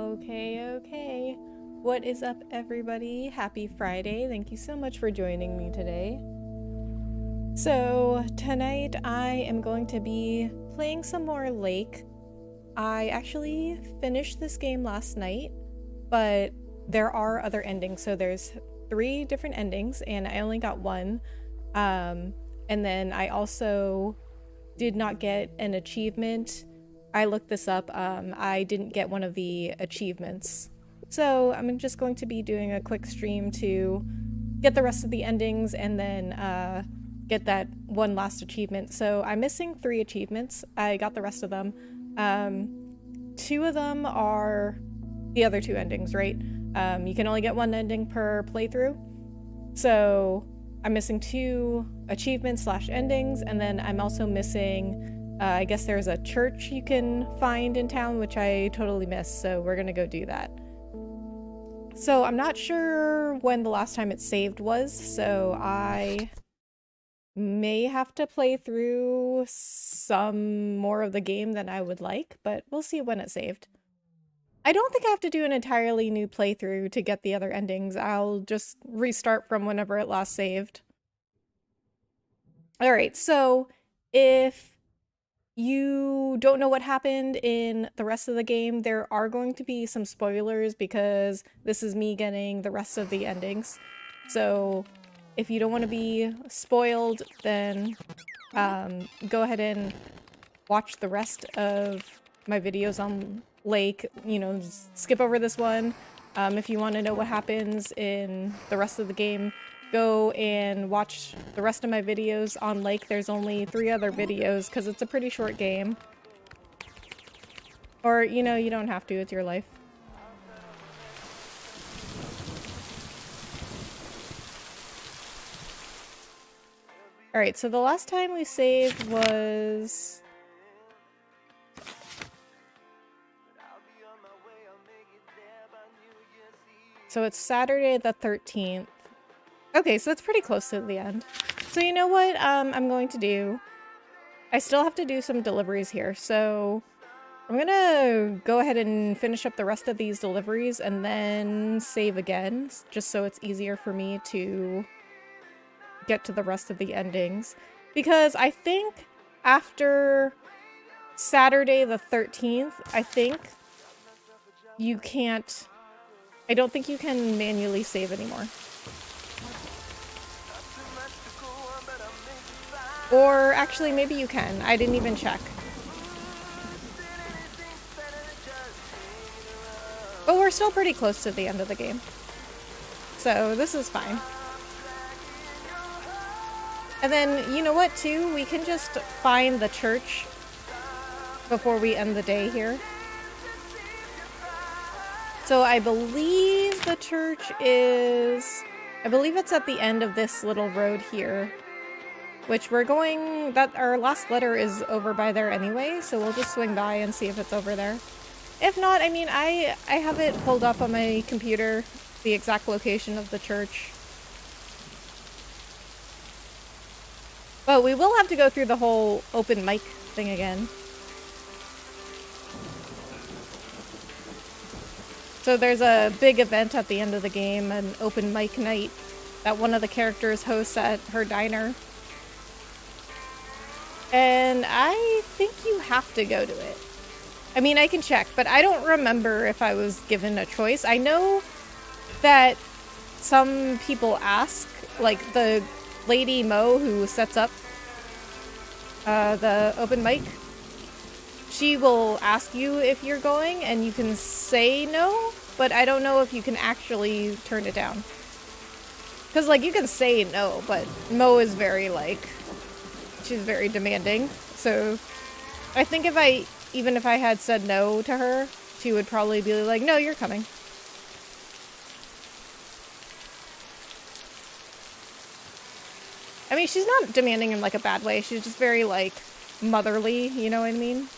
Okay. What is up, everybody? Happy Friday. Thank you so much for joining me today. So, tonight I am going to be playing some more Lake. I actually finished this game last night, but there are other endings. So there's 3 different endings, and I only got one. And then I also did not get an achievement. I looked this up. I didn't get one of the achievements. So I'm just going to be doing a quick stream to get the rest of the endings and then get that one last achievement. So I'm missing 3 achievements. I got the rest of them. 2 of them are the other 2 endings, right? You can only get 1 ending per playthrough. So I'm missing 2 achievements / endings, and then I'm also missing I guess there's a church you can find in town, which I totally missed, so we're gonna go do that. So I'm not sure when the last time it saved was, so I may have to play through some more of the game than I would like, but we'll see when it saved. I don't think I have to do an entirely new playthrough to get the other endings. I'll just restart from whenever it last saved. Alright, so if you don't know what happened in the rest of the game, there are going to be some spoilers because this is me getting the rest of the endings. So if you don't want to be spoiled, then go ahead and watch the rest of my videos on Lake. You know, skip over this one. If you want to know what happens in the rest of the game, go and watch the rest of my videos on Lake. There's only 3 other videos because it's a pretty short game. Or, you know, you don't have to, it's your life. Alright, so the last time we saved was... So it's Saturday the 13th. Okay, so it's pretty close to the end. So you know what I'm going to do? I still have to do some deliveries here, so I'm gonna go ahead and finish up the rest of these deliveries and then save again, just so it's easier for me to get to the rest of the endings. Because I think after Saturday the 13th, I don't think you can manually save anymore. Or actually, maybe you can. I didn't even check. But we're still pretty close to the end of the game. So this is fine. And then, you know what, too? We can just find the church before we end the day here. So I believe the church is... I believe it's at the end of this little road here. Which we're going... our last letter is over by there anyway, so we'll just swing by and see if it's over there. If not, I mean, I have it pulled up on my computer, the exact location of the church. But we will have to go through the whole open mic thing again. So there's a big event at the end of the game, an open mic night, that one of the characters hosts at her diner. And I think you have to go to it. I mean, I can check, but I don't remember if I was given a choice. I know that some people ask, like the lady Mo who sets up the open mic, she will ask you if you're going, and you can say no, but I don't know if you can actually turn it down. Because, like, you can say no, but Mo is very, like... she's very demanding, so I think even if I had said no to her, she would probably be like, no, you're coming. I mean, she's not demanding in like a bad way, she's just very like motherly, you know what I mean?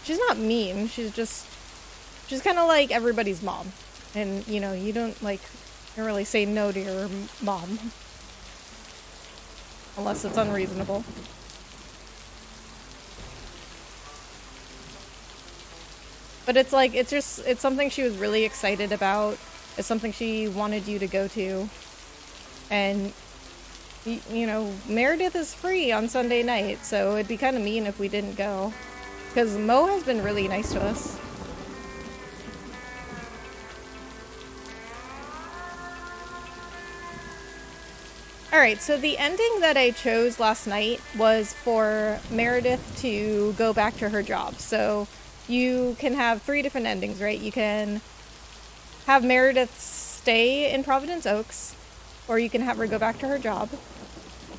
She's not mean, she's kind of like everybody's mom, and you know, you don't really say no to your mom. Unless it's unreasonable. But it's like, it's something she was really excited about. It's something she wanted you to go to. And, you know, Meredith is free on Sunday night, so it'd be kind of mean if we didn't go. Because Mo has been really nice to us. Alright, so the ending that I chose last night was for Meredith to go back to her job. So you can have 3 different endings, right? You can have Meredith stay in Providence Oaks, or you can have her go back to her job.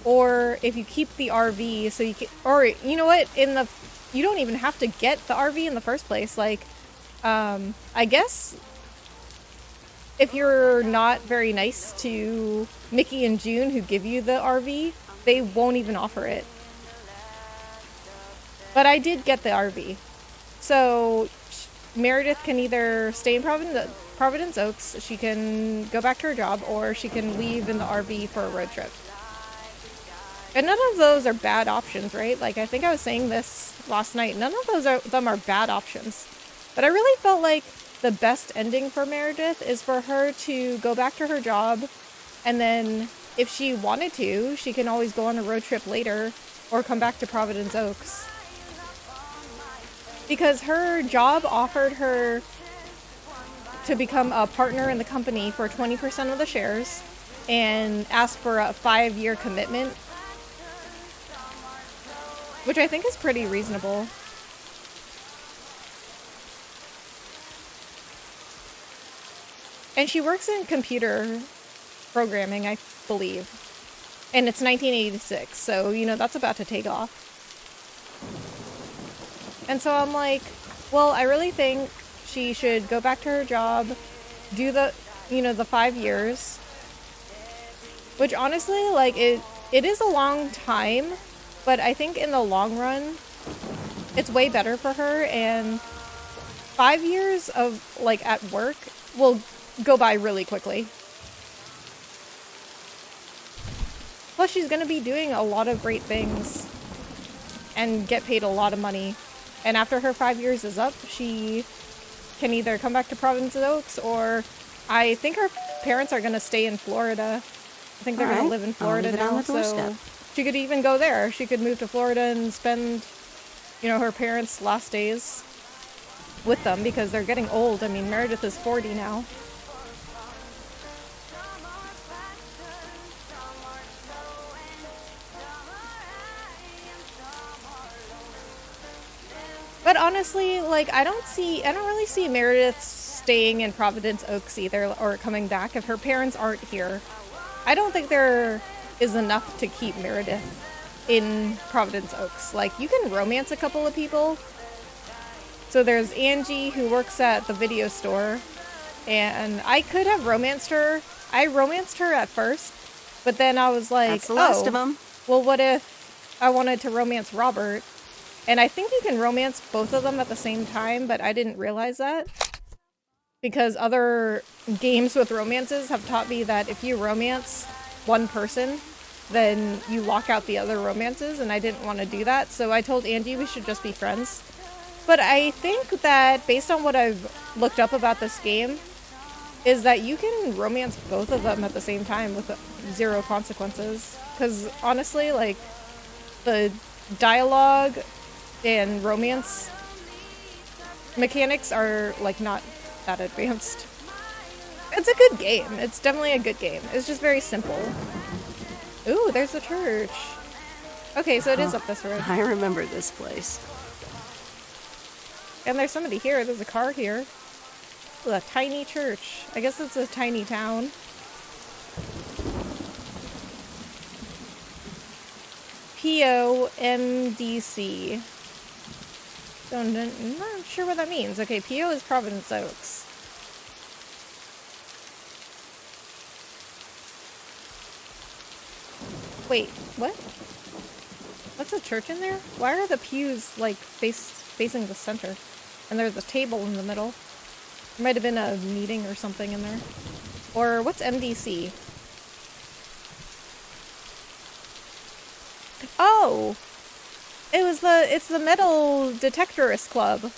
Or if you keep the RV, so you can, or you know what, you don't even have to get the RV in the first place. Like, I guess if you're not very nice to Mickey and June, who give you the RV, they won't even offer it. But I did get the RV. So Meredith can either stay in Providence Oaks, she can go back to her job, or she can leave in the RV for a road trip. And none of those are bad options, right? Like, I think I was saying this last night. None of them are bad options. But I really felt like the best ending for Meredith is for her to go back to her job, and then if she wanted to, she can always go on a road trip later or come back to Providence Oaks. Because her job offered her to become a partner in the company for 20% of the shares and asked for a 5-year commitment, which I think is pretty reasonable. And she works in computer programming, I believe. And it's 1986, so, you know, that's about to take off. And so I'm like, well, I really think she should go back to her job, do the, you know, the 5 years. Which honestly, like, it is a long time, but I think in the long run, it's way better for her, and 5 years of, like, at work will go by really quickly. Plus, she's gonna be doing a lot of great things and get paid a lot of money. And after her 5 years is up, she can either come back to Providence Oaks, or I think her parents are gonna stay in Florida. I think they're gonna live in Florida now, so she could even go there. She could move to Florida and spend, you know, her parents' last days with them, because they're getting old. I mean, Meredith is 40 now. But honestly, like, I don't really see Meredith staying in Providence Oaks either, or coming back if her parents aren't here. I don't think there is enough to keep Meredith in Providence Oaks. Like, you can romance a couple of people. So there's Angie, who works at the video store, and I could have romanced her. I romanced her at first, but then I was like, that's the last of them. Well, what if I wanted to romance Robert? And I think you can romance both of them at the same time, but I didn't realize that. Because other games with romances have taught me that if you romance one person, then you lock out the other romances, and I didn't want to do that. So I told Angie we should just be friends. But I think that based on what I've looked up about this game, is that you can romance both of them at the same time with 0 consequences. Because honestly, like, the dialogue and romance mechanics are, like, not that advanced. It's a good game. It's definitely a good game. It's just very simple. Ooh, there's a church. Okay, so it is up this road. I remember this place. And there's somebody here. There's a car here. Ooh, a tiny church. I guess it's a tiny town. POMDC. I'm not sure what that means. Okay, PO is Providence Oaks. Wait, what? What's a church in there? Why are the pews, like, facing the center? And there's a table in the middle. There might have been a meeting or something in there. Or what's MDC? Oh! It's the Metal Detectorist Club.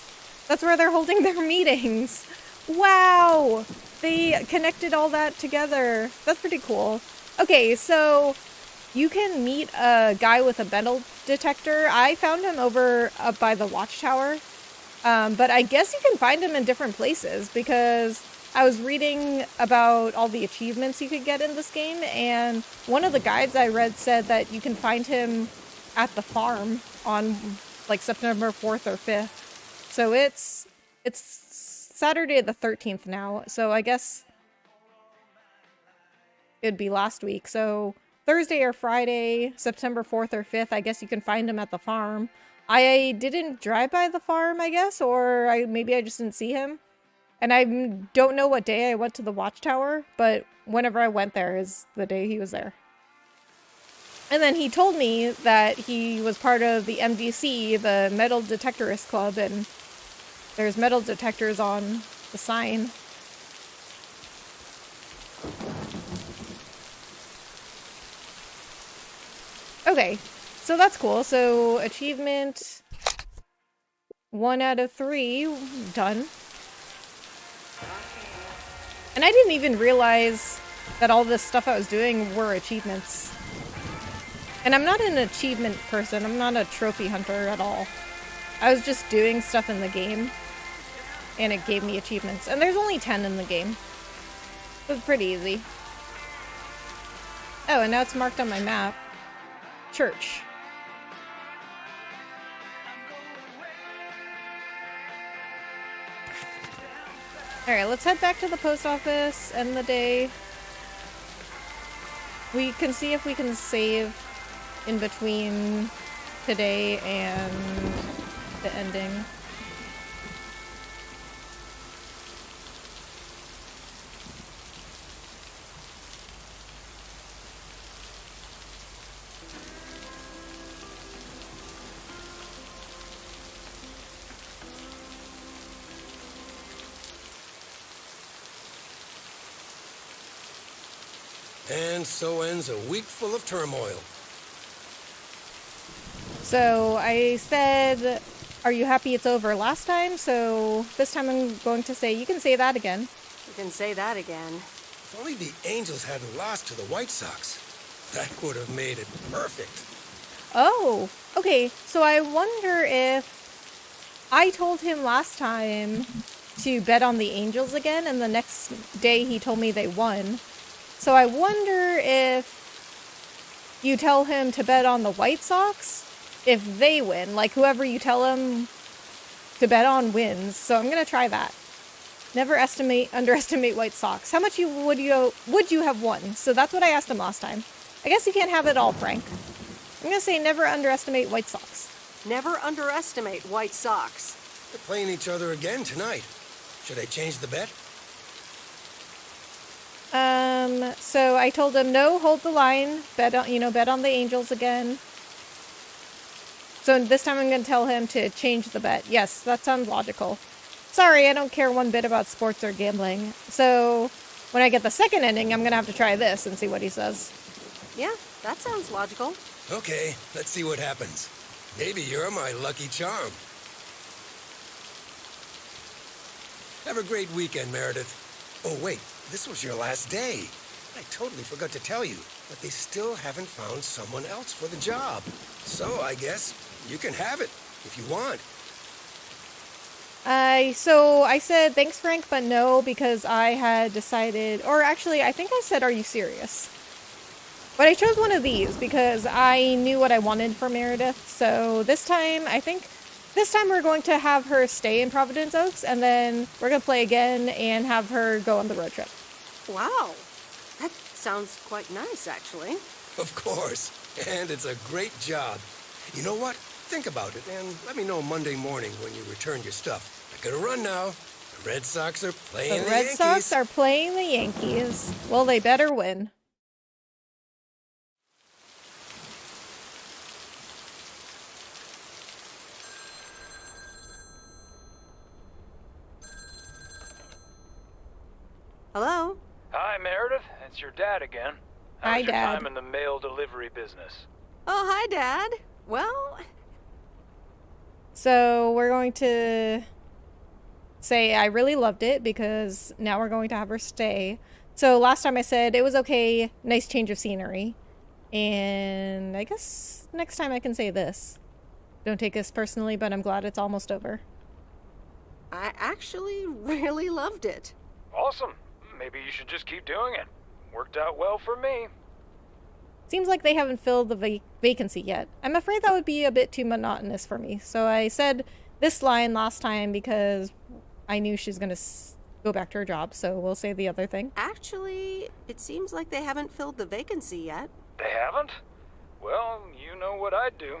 That's where they're holding their meetings. Wow! They connected all that together. That's pretty cool. Okay, so you can meet a guy with a metal detector. I found him over up by the watchtower. But I guess you can find him in different places because I was reading about all the achievements you could get in this game, and one of the guides I read said that you can find him at the farm on like September 4th or 5th. So it's Saturday the 13th now, so I guess it'd be last week. So Thursday or Friday, September 4th or 5th, I guess you can find him at the farm. I didn't drive by the farm, I guess, or maybe I just didn't see him. And I don't know what day I went to the watchtower, but whenever I went there is the day he was there. And then he told me that he was part of the MDC, the Metal Detectorist Club, and there's metal detectors on the sign. Okay, so that's cool. So achievement 1 out of 3 done. And I didn't even realize that all this stuff I was doing were achievements. And I'm not an achievement person. I'm not a trophy hunter at all. I was just doing stuff in the game, and it gave me achievements. And there's only 10 in the game. So it's pretty easy. Oh, and now it's marked on my map. Church. Alright, let's head back to the post office, end the day. We can see if we can save in between today and the ending. And so ends a week full of turmoil. So I said, are you happy it's over last time? So this time I'm going to say, you can say that again. You can say that again. If only the Angels hadn't lost to the White Sox. That would have made it perfect. Oh, okay. So I wonder if I told him last time to bet on the Angels again, and the next day he told me they won. So I wonder if you tell him to bet on the White Sox if they win. Like, whoever you tell him to bet on wins. So I'm going to try that. Never underestimate White Sox. How much would you have won? So that's what I asked him last time. I guess you can't have it all, Frank. I'm going to say never underestimate White Sox. Never underestimate White Sox. They're playing each other again tonight. Should I change the bet? So I told him, no, hold the line, bet on the Angels again. So this time I'm going to tell him to change the bet. Yes, that sounds logical. Sorry, I don't care one bit about sports or gambling. So when I get the second ending, I'm going to have to try this and see what he says. Yeah, that sounds logical. Okay, let's see what happens. Maybe you're my lucky charm. Have a great weekend, Meredith. Oh, wait, this was your last day. I totally forgot to tell you, but they still haven't found someone else for the job. So I guess you can have it if you want. So I said, thanks, Frank, but no, because I had decided, or actually, I think I said, are you serious? But I chose one of these because I knew what I wanted for Meredith. So this time, we're going to have her stay in Providence Oaks, and then we're going to play again and have her go on the road trip. Wow. That sounds quite nice, actually. Of course. And it's a great job. You know what? Think about it and let me know Monday morning when you return your stuff. I gotta run now. The Red Sox are playing the Yankees. The Red Sox are playing the Yankees. Well, they better win. Hello? Hi, Meredith. It's your dad again. Hi, How's your Dad. time in the mail delivery business? Oh, hi, Dad. Well, So we're going to say I really loved it because now we're going to have her stay. So last time I said it was okay, nice change of scenery. And I guess next time I can say this. Don't take this personally, but I'm glad it's almost over. I actually really loved it. Awesome. Maybe you should just keep doing it. Worked out well for me. Seems like they haven't filled the vacancy yet. I'm afraid that would be a bit too monotonous for me. So I said this line last time because I knew she's going to go back to her job. So we'll say the other thing. Actually, it seems like they haven't filled the vacancy yet. They haven't? Well, you know what I'd do.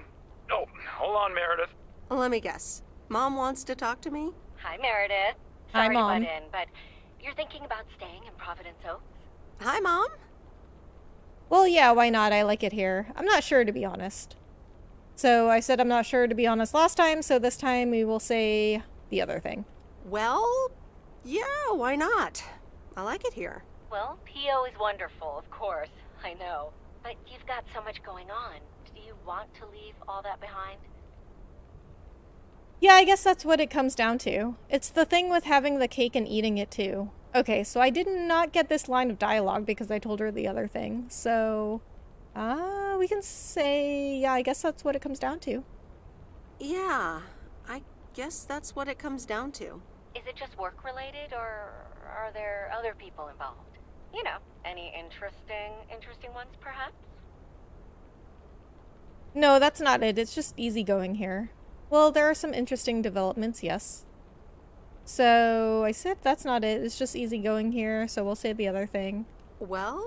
Oh, hold on, Meredith. Let me guess. Mom wants to talk to me? Hi, Meredith. Hi, Sorry Mom. to butt in, but you're thinking about staying in Providence Oaks? Hi, Mom. Well, yeah, why not? I like it here. I'm not sure, to be honest. So I said I'm not sure, to be honest, last time. So this time we will say the other thing. Well, yeah, why not? I like it here. Well, PO is wonderful, of course. I know. But you've got so much going on. Do you want to leave all that behind? Yeah, I guess that's what it comes down to. It's the thing with having the cake and eating it too. Okay, so I did not get this line of dialogue because I told her the other thing. So, we can say, yeah, I guess that's what it comes down to. Yeah, I guess that's what it comes down to. Is it just work related, or are there other people involved? You know, any interesting ones, perhaps? No, that's not it. It's just easygoing here. Well, there are some interesting developments, yes. So I said that's not it. It's just easygoing here, so we'll say the other thing. Well,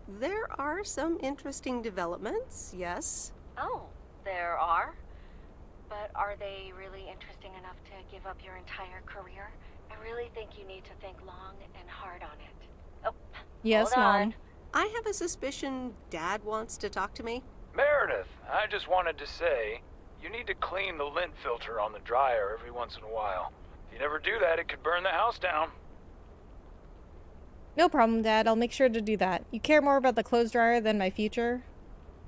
there are some interesting developments, yes. Oh, there are? But are they really interesting enough to give up your entire career? I really think you need to think long and hard on it. Oh, Yes, hold on. Mom. I have a suspicion Dad wants to talk to me. Meredith, I just wanted to say, you need to clean the lint filter on the dryer every once in a while. If you never do that, it could burn the house down. No problem, Dad. I'll make sure to do that. You care more about the clothes dryer than my future?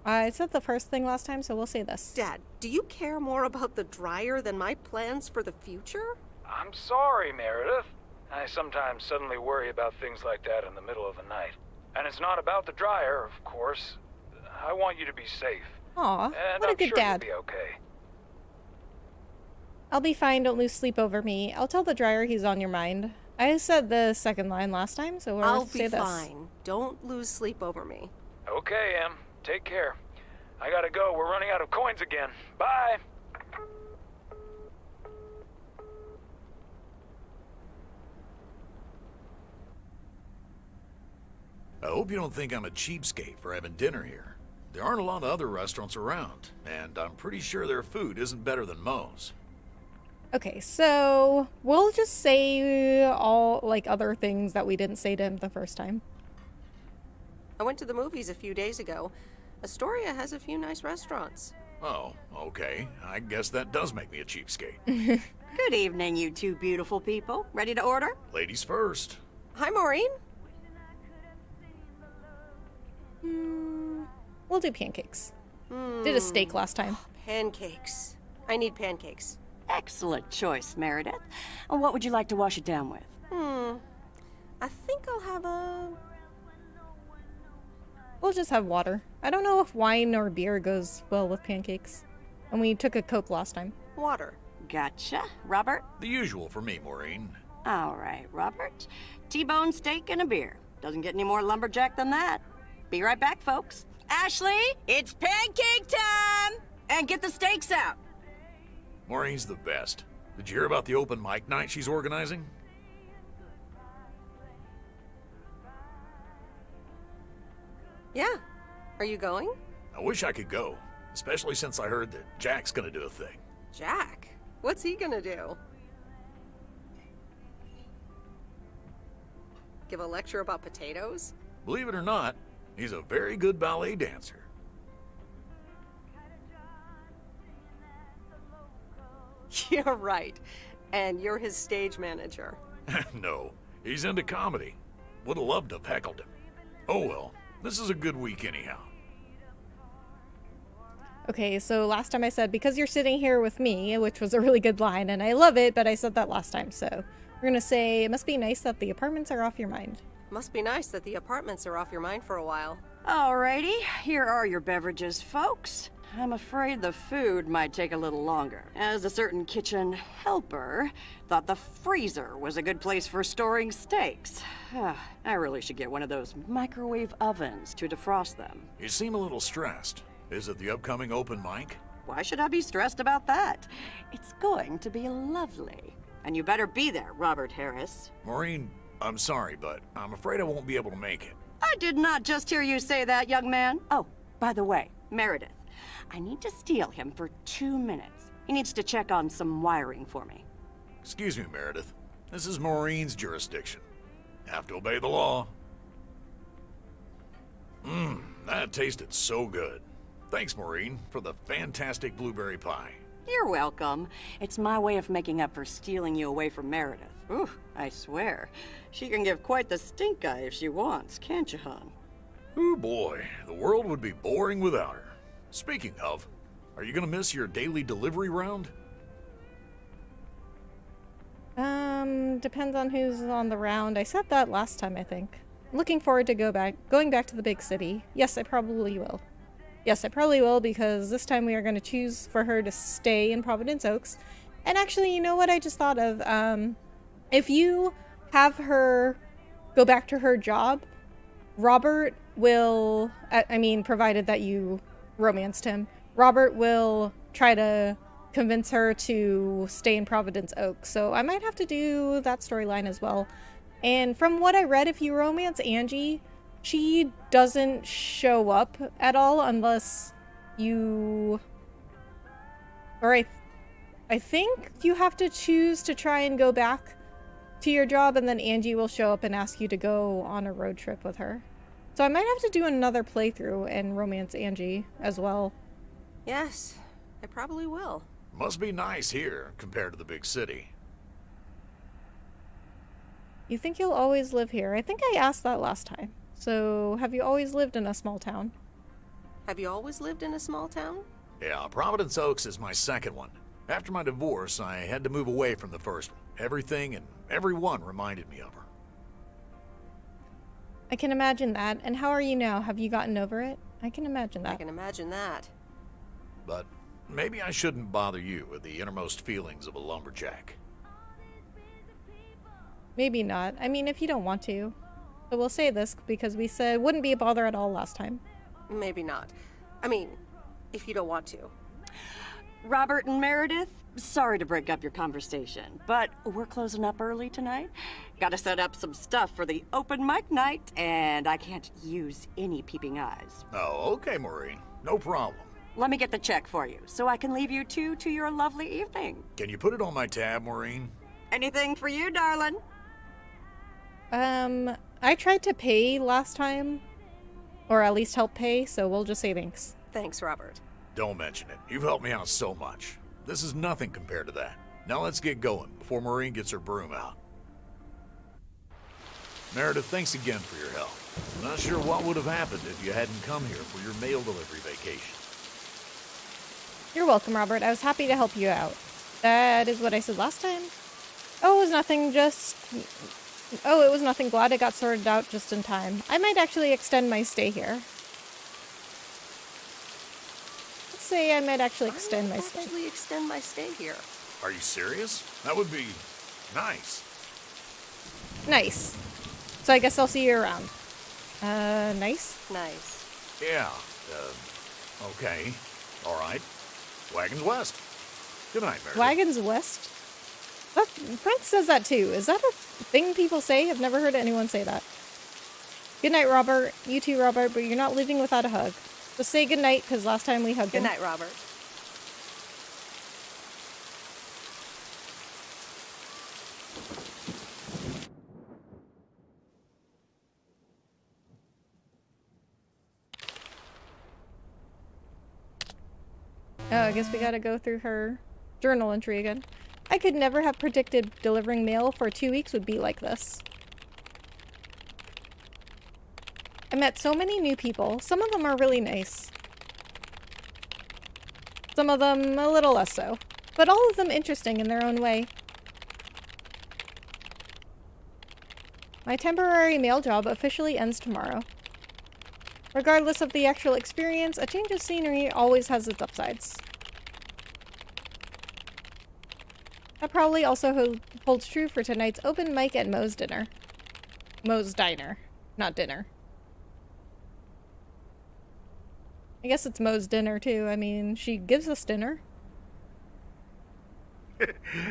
I said the first thing last time, so we'll say this. Dad, do you care more about the dryer than my plans for the future? I'm sorry, Meredith. I sometimes suddenly worry about things like that in the middle of the night. And it's not about the dryer, of course. I want you to be safe. Aw, And what a I'm good sure dad. you'll be okay. I'll be fine, don't lose sleep over me. I'll tell the dryer he's on your mind. I said the second line last time, so I'll we'll say be this. fine. Don't lose sleep over me. Okay, Em. Take care. I gotta go. We're running out of coins again. Bye! I hope you don't think I'm a cheapskate for having dinner here. There aren't a lot of other restaurants around, and I'm pretty sure their food isn't better than Moe's. Okay, so we'll just say all, like, other things that we didn't say to him the first time. I went to the movies a few days ago. Astoria has a few nice restaurants. Oh, okay. I guess that does make me a cheapskate. Good evening, you two beautiful people. Ready to order? Ladies first. Hi, Maureen. We'll do pancakes. Did a steak last time. Pancakes. I need pancakes. Excellent choice, Meredith. And what would you like to wash it down with? I think I'll have a... We'll just have water. I don't know if wine or beer goes well with pancakes. And we took a Coke last time. water. Gotcha. Robert? The usual for me, Maureen. All right, Robert. T-bone steak and a beer. Doesn't get any more lumberjack than that. Be right back, folks. Ashley, it's pancake time! And get the steaks out. Maureen's the best. Did you hear about the open mic night she's organizing? Yeah. Are you going? I wish I could go, especially since I heard that Jack's gonna do a thing. Jack? What's he gonna do? Give a lecture about potatoes? Believe it or not, he's a very good ballet dancer. You're right. And you're his stage manager. No, he's into comedy. Would have loved to have heckled him. Oh well, this is a good week anyhow. Okay, so last time I said, because you're sitting here with me, which was a really good line, and I love it, but I said that last time, so we're gonna say, it must be nice that the apartments are off your mind. Must be nice that the apartments are off your mind for a while. Alrighty, here are your beverages, folks. I'm afraid the food might take a little longer, as a certain kitchen helper thought the freezer was a good place for storing steaks. I really should get one of those microwave ovens to defrost them. You seem a little stressed. Is it the upcoming open mic? Why should I be stressed about that? It's going to be lovely. And you better be there, Robert Harris. Maureen, I'm sorry, but I'm afraid I won't be able to make it. I did not just hear you say that, young man. Oh, by the way, Meredith, I need to steal him for 2 minutes. He needs to check on some wiring for me. Excuse me, Meredith. This is Maureen's jurisdiction. Have to obey the law. That tasted so good. Thanks, Maureen, for the fantastic blueberry pie. You're welcome. It's my way of making up for stealing you away from Meredith. Ooh, I swear. She can give quite the stink eye if she wants, can't you, hon? Ooh, boy. The world would be boring without her. Speaking of, are you gonna miss your daily delivery round? Depends on who's on the round. I said that last time, I think. I'm looking forward to going back to the big city. Yes, I probably will. Yes, I probably will, because this time we are going to choose for her to stay in Providence Oaks. And actually, you know what I just thought of? If you have her go back to her job, Robert will, I mean, provided that you romanced him, Robert will try to convince her to stay in Providence Oaks. So I might have to do that storyline as well. And from what I read, if you romance Angie, she doesn't show up at all unless you... Or I think you have to choose to try and go back to your job, and then Angie will show up and ask you to go on a road trip with her. So I might have to do another playthrough and romance Angie as well. Yes, I probably will. Must be nice here compared to the big city. You think you'll always live here? I think I asked that last time. So, have you always lived in a small town? Have you always lived in a small town? Yeah, Providence Oaks is my second one. After my divorce, I had to move away from the first one. Everything and everyone reminded me of her. I can imagine that. And how are you now? Have you gotten over it? I can imagine that. I can imagine that. But maybe I shouldn't bother you with the innermost feelings of a lumberjack. Maybe not. I mean, if you don't want to. But we'll say this because we said it wouldn't be a bother at all last time. Maybe not. I mean, if you don't want to. Robert and Meredith, sorry to break up your conversation, but we're closing up early tonight. Gotta set up some stuff for the open mic night, and I can't use any peeping eyes. Oh, okay, Maureen. No problem. Let me get the check for you, so I can leave you two to your lovely evening. Can you put it on my tab, Maureen? Anything for you, darling? I tried to pay last time, or at least help pay, so we'll just say thanks. Thanks, Robert. Don't mention it. You've helped me out so much. This is nothing compared to that. Now let's get going before Maureen gets her broom out. Meredith, thanks again for your help. I'm not sure what would have happened if you hadn't come here for your mail delivery vacation. You're welcome, Robert. I was happy to help you out. That is what I said last time. Oh, it was nothing, just... Oh, it was nothing. Glad it got sorted out just in time. I might actually extend my stay here. Let's say I might actually extend my stay. extend my stay here. Are you serious? That would be nice. Nice. So I guess I'll see you around. Nice? Nice. Yeah, okay. All right. Wagons west. Good night, Meredith. Wagons west? That, Brent says that too. Is that a thing people say? I've never heard anyone say that. Good night, Robert. You too, Robert, but you're not leaving without a hug. Just say good night, because last time we hugged him. Good night, Robert. Oh, I guess we gotta go through her journal entry again. I could never have predicted delivering mail for 2 weeks would be like this. I met so many new people. Some of them are really nice. Some of them a little less so, but all of them interesting in their own way. My temporary mail job officially ends tomorrow. Regardless of the actual experience, a change of scenery always has its upsides. That probably also holds true for tonight's open mic at Moe's dinner. Moe's Diner, not dinner. I guess it's Moe's dinner too. I mean, she gives us dinner.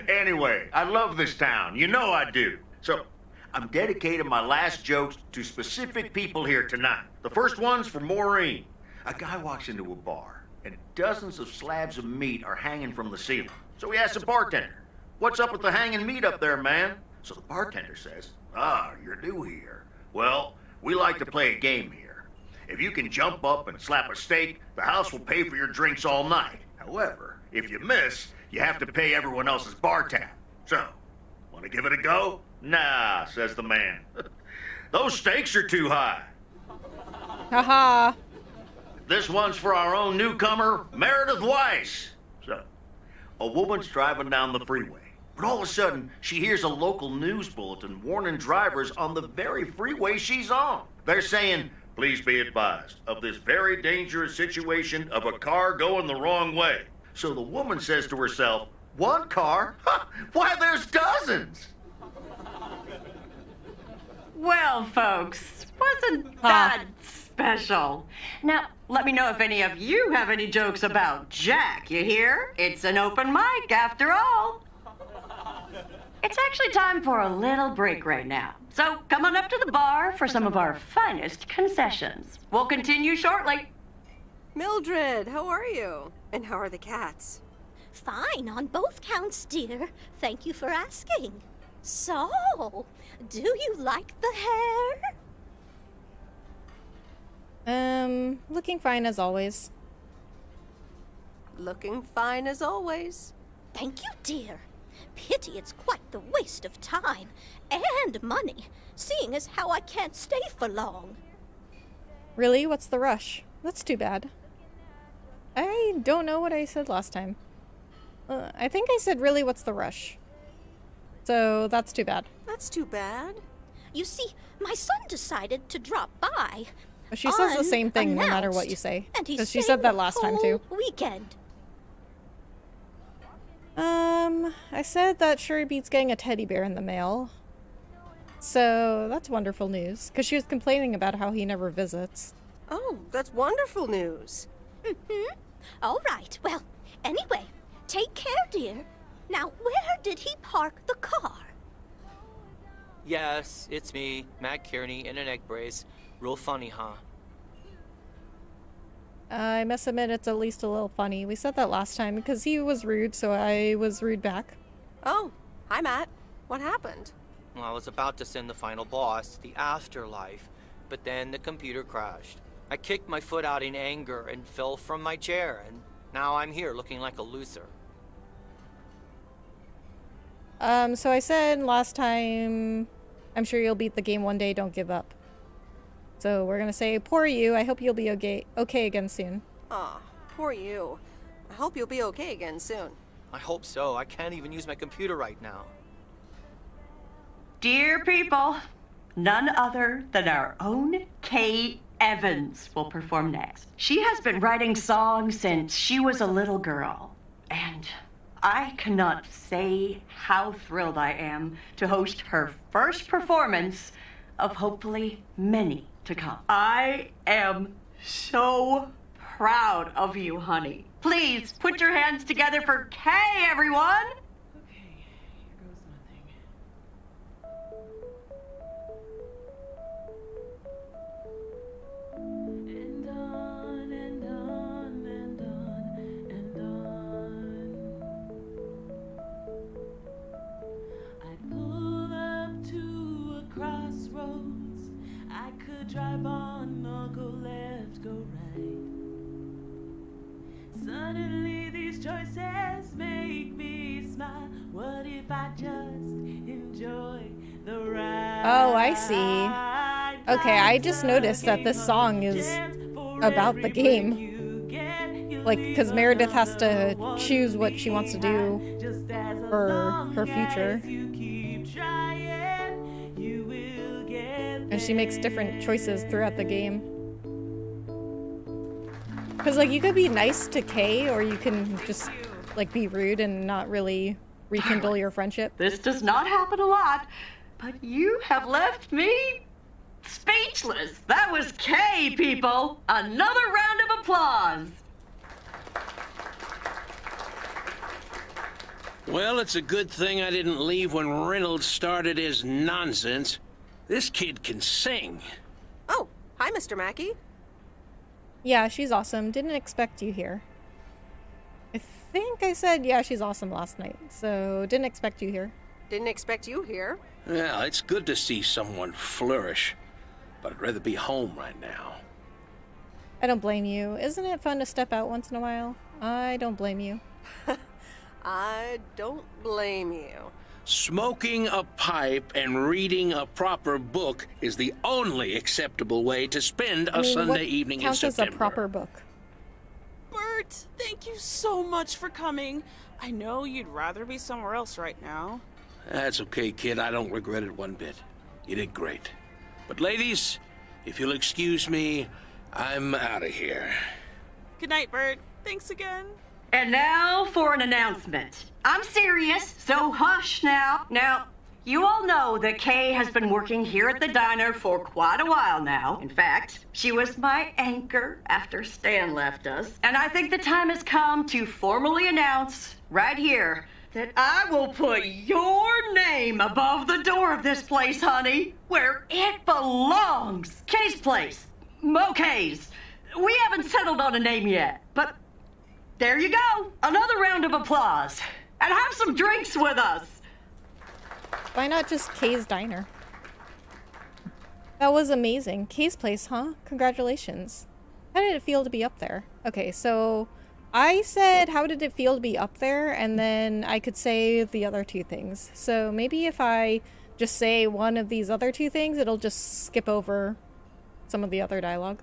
Anyway, I love this town. You know I do. So, I'm dedicating my last jokes to specific people here tonight. The first one's for Maureen. A guy walks into a bar, and dozens of slabs of meat are hanging from the ceiling. So he asks the bartender, "What's up with the hanging meat up there, man?" So the bartender says, "Ah, you're new here. Well, we like to play a game here. If you can jump up and slap a steak, the house will pay for your drinks all night. However, if you miss, you have to pay everyone else's bar tab. So, want to give it a go?" "Nah," says the man. "Those stakes are too high." Haha. This one's for our own newcomer, Meredith Weiss. So, a woman's driving down the freeway, but all of a sudden, she hears a local news bulletin warning drivers on the very freeway she's on. They're saying, "Please be advised of this very dangerous situation of a car going the wrong way." So the woman says to herself, "One car? Why, there's dozens!" Well, folks, wasn't that special? Now, let me know if any of you have any jokes about Jack, you hear? It's an open mic after all. It's actually time for a little break right now. So come on up to the bar for some of our finest concessions. We'll continue shortly. Mildred, how are you? And how are the cats? Fine on both counts, dear. Thank you for asking. So, do you like the hair? Looking fine as always. Looking fine as always. Thank you, dear. Pity it's quite the waste of time and money, seeing as how I can't stay for long. Really? What's the rush? That's too bad. I don't know what I said last time. I think I said, really, what's the rush? So that's too bad. That's too bad. You see, my son decided to drop by. But she says the same thing no matter what you say. And he's because she said that last time too. Weekend. I said that Sherry beats getting a teddy bear in the mail. So that's wonderful news. Because she was complaining about how he never visits. Oh, that's wonderful news. Mm-hmm. All right. Well, anyway, take care, dear. Now, where did he park the car? Yes, it's me, Matt Kearney, in an egg brace. Real funny, huh? I must admit it's at least a little funny. We said that last time because he was rude, so I was rude back. Oh, hi, Matt. What happened? Well, I was about to send the final boss to the afterlife, but then the computer crashed. I kicked my foot out in anger and fell from my chair, and now I'm here looking like a loser. So I said last time, I'm sure you'll beat the game one day, don't give up. So we're gonna say, poor you, I hope you'll be okay again soon. Aw, poor you. I hope you'll be okay again soon. I hope so. I can't even use my computer right now. Dear people, none other than our own Kay Evans will perform next. She has been writing songs since she was a little girl, and I cannot say how thrilled I am to host her first performance of hopefully many to come. I am so proud of you, honey. Please put your hands together for Kay, everyone. Okay, here goes nothing. And on and on and on and on. I pull up to a crossroads. I could drive on or go left, go right. Suddenly these choices make me smile. What if I just enjoy the ride? Oh, I see. Okay, I just noticed that this song is about the game. Like, because Meredith has to choose what she wants to do for her future. And she makes different choices throughout the game. Because, like, you could be nice to Kay, or you can just, like, be rude and not really rekindle your friendship. This does not happen a lot, but you have left me speechless. That was Kay, people. Another round of applause. Well, it's a good thing I didn't leave when Reynolds started his nonsense. This kid can sing. Oh, hi, Mr. Mackey. Yeah, she's awesome. Didn't expect you here. I think I said, yeah, she's awesome last night, so didn't expect you here. Didn't expect you here. Well, it's good to see someone flourish, but I'd rather be home right now. I don't blame you. Isn't it fun to step out once in a while? I don't blame you. I don't blame you. Smoking a pipe and reading a proper book is the only acceptable way to spend a Sunday evening in counts as September. a proper book? Bert, thank you so much for coming. I know you'd rather be somewhere else right now. That's okay, kid. I don't regret it one bit. You did great. But ladies, if you'll excuse me, I'm out of here. Good night, Bert. Thanks again. And now for an announcement. I'm serious, so hush now. Now, you all know that Kay has been working here at the diner for quite a while now. In fact, she was my anchor after Stan left us. And I think the time has come to formally announce, right here, that I will put your name above the door of this place, honey, where it belongs. Kay's place. Mo Kay's. We haven't settled on a name yet, but there you go. Another round of applause. And have some drinks with us. Why not just Kay's Diner? That was amazing. Kay's place, huh? Congratulations. How did it feel to be up there? Okay, so I said, how did it feel to be up there? And then I could say the other two things. So maybe if I just say one of these other two things, it'll just skip over some of the other dialogue.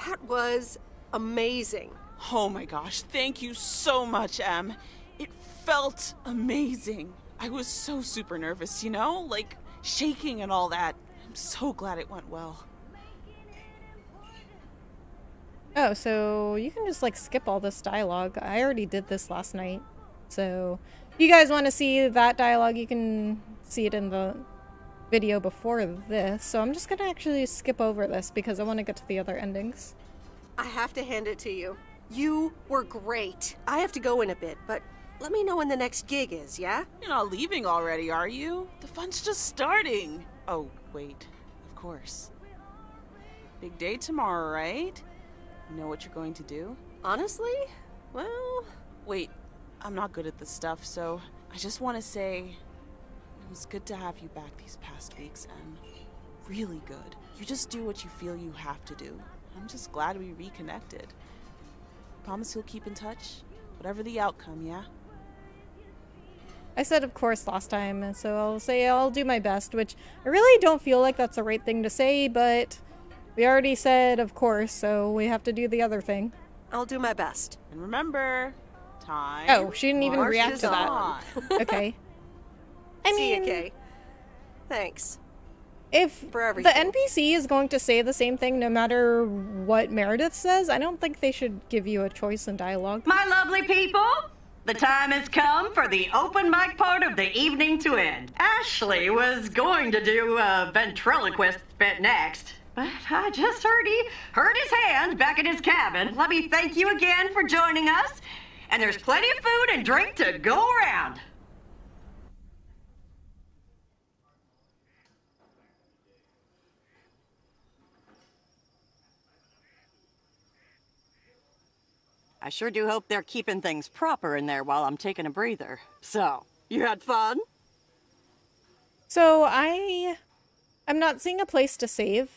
That was amazing. Oh my gosh, thank you so much, Em. It felt amazing. I was so super nervous, you know? Like, shaking and all that. I'm so glad it went well. Oh, so you can just, like, skip all this dialogue. I already did this last night. So if you guys want to see that dialogue, you can see it in the video before this. So I'm just going to actually skip over this because I want to get to the other endings. I have to hand it to you. You were great. I have to go in a bit, but let me know when the next gig is, yeah? You're not leaving already, are you? The fun's just starting. Oh, wait. Of course. Big day tomorrow, right? You know what you're going to do? Honestly? Well... Wait, I'm not good at this stuff, so I just want to say it was good to have you back these past weeks, and really good. You just do what you feel you have to do. I'm just glad we reconnected. Promise you'll keep in touch? Whatever the outcome, yeah? I said of course last time, and so I'll say I'll do my best, which I really don't feel like that's the right thing to say, but we already said of course, so we have to do the other thing. I'll do my best. And remember, time... Oh, she didn't even react to that. on. Okay. I See mean, ya, Kay. Thanks. If For the everything. NPC is going to say the same thing no matter what Meredith says, I don't think they should give you a choice in dialogue. My lovely people, the time has come for the open mic part of the evening to end. Ashley was going to do a ventriloquist bit next, but I just heard he hurt his hand back in his cabin. Let me thank you again for joining us, and there's plenty of food and drink to go around. I sure do hope they're keeping things proper in there while I'm taking a breather. So, you had fun? So I'm not seeing a place to save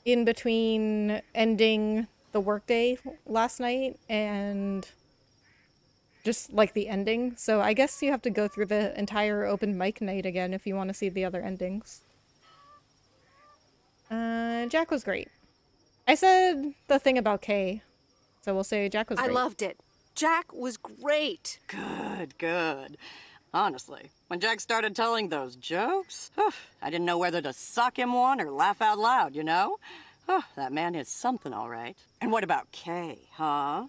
in between ending the workday last night and just like the ending. So I guess you have to go through the entire open mic night again if you want to see the other endings. Jack was great. I said the thing about Kay. So we'll say Jack was I great. loved it. Jack was great. Good, good. Honestly, when Jack started telling those jokes, I didn't know whether to suck him one or laugh out loud, you know? That man is something, all right. And what about Kay, huh?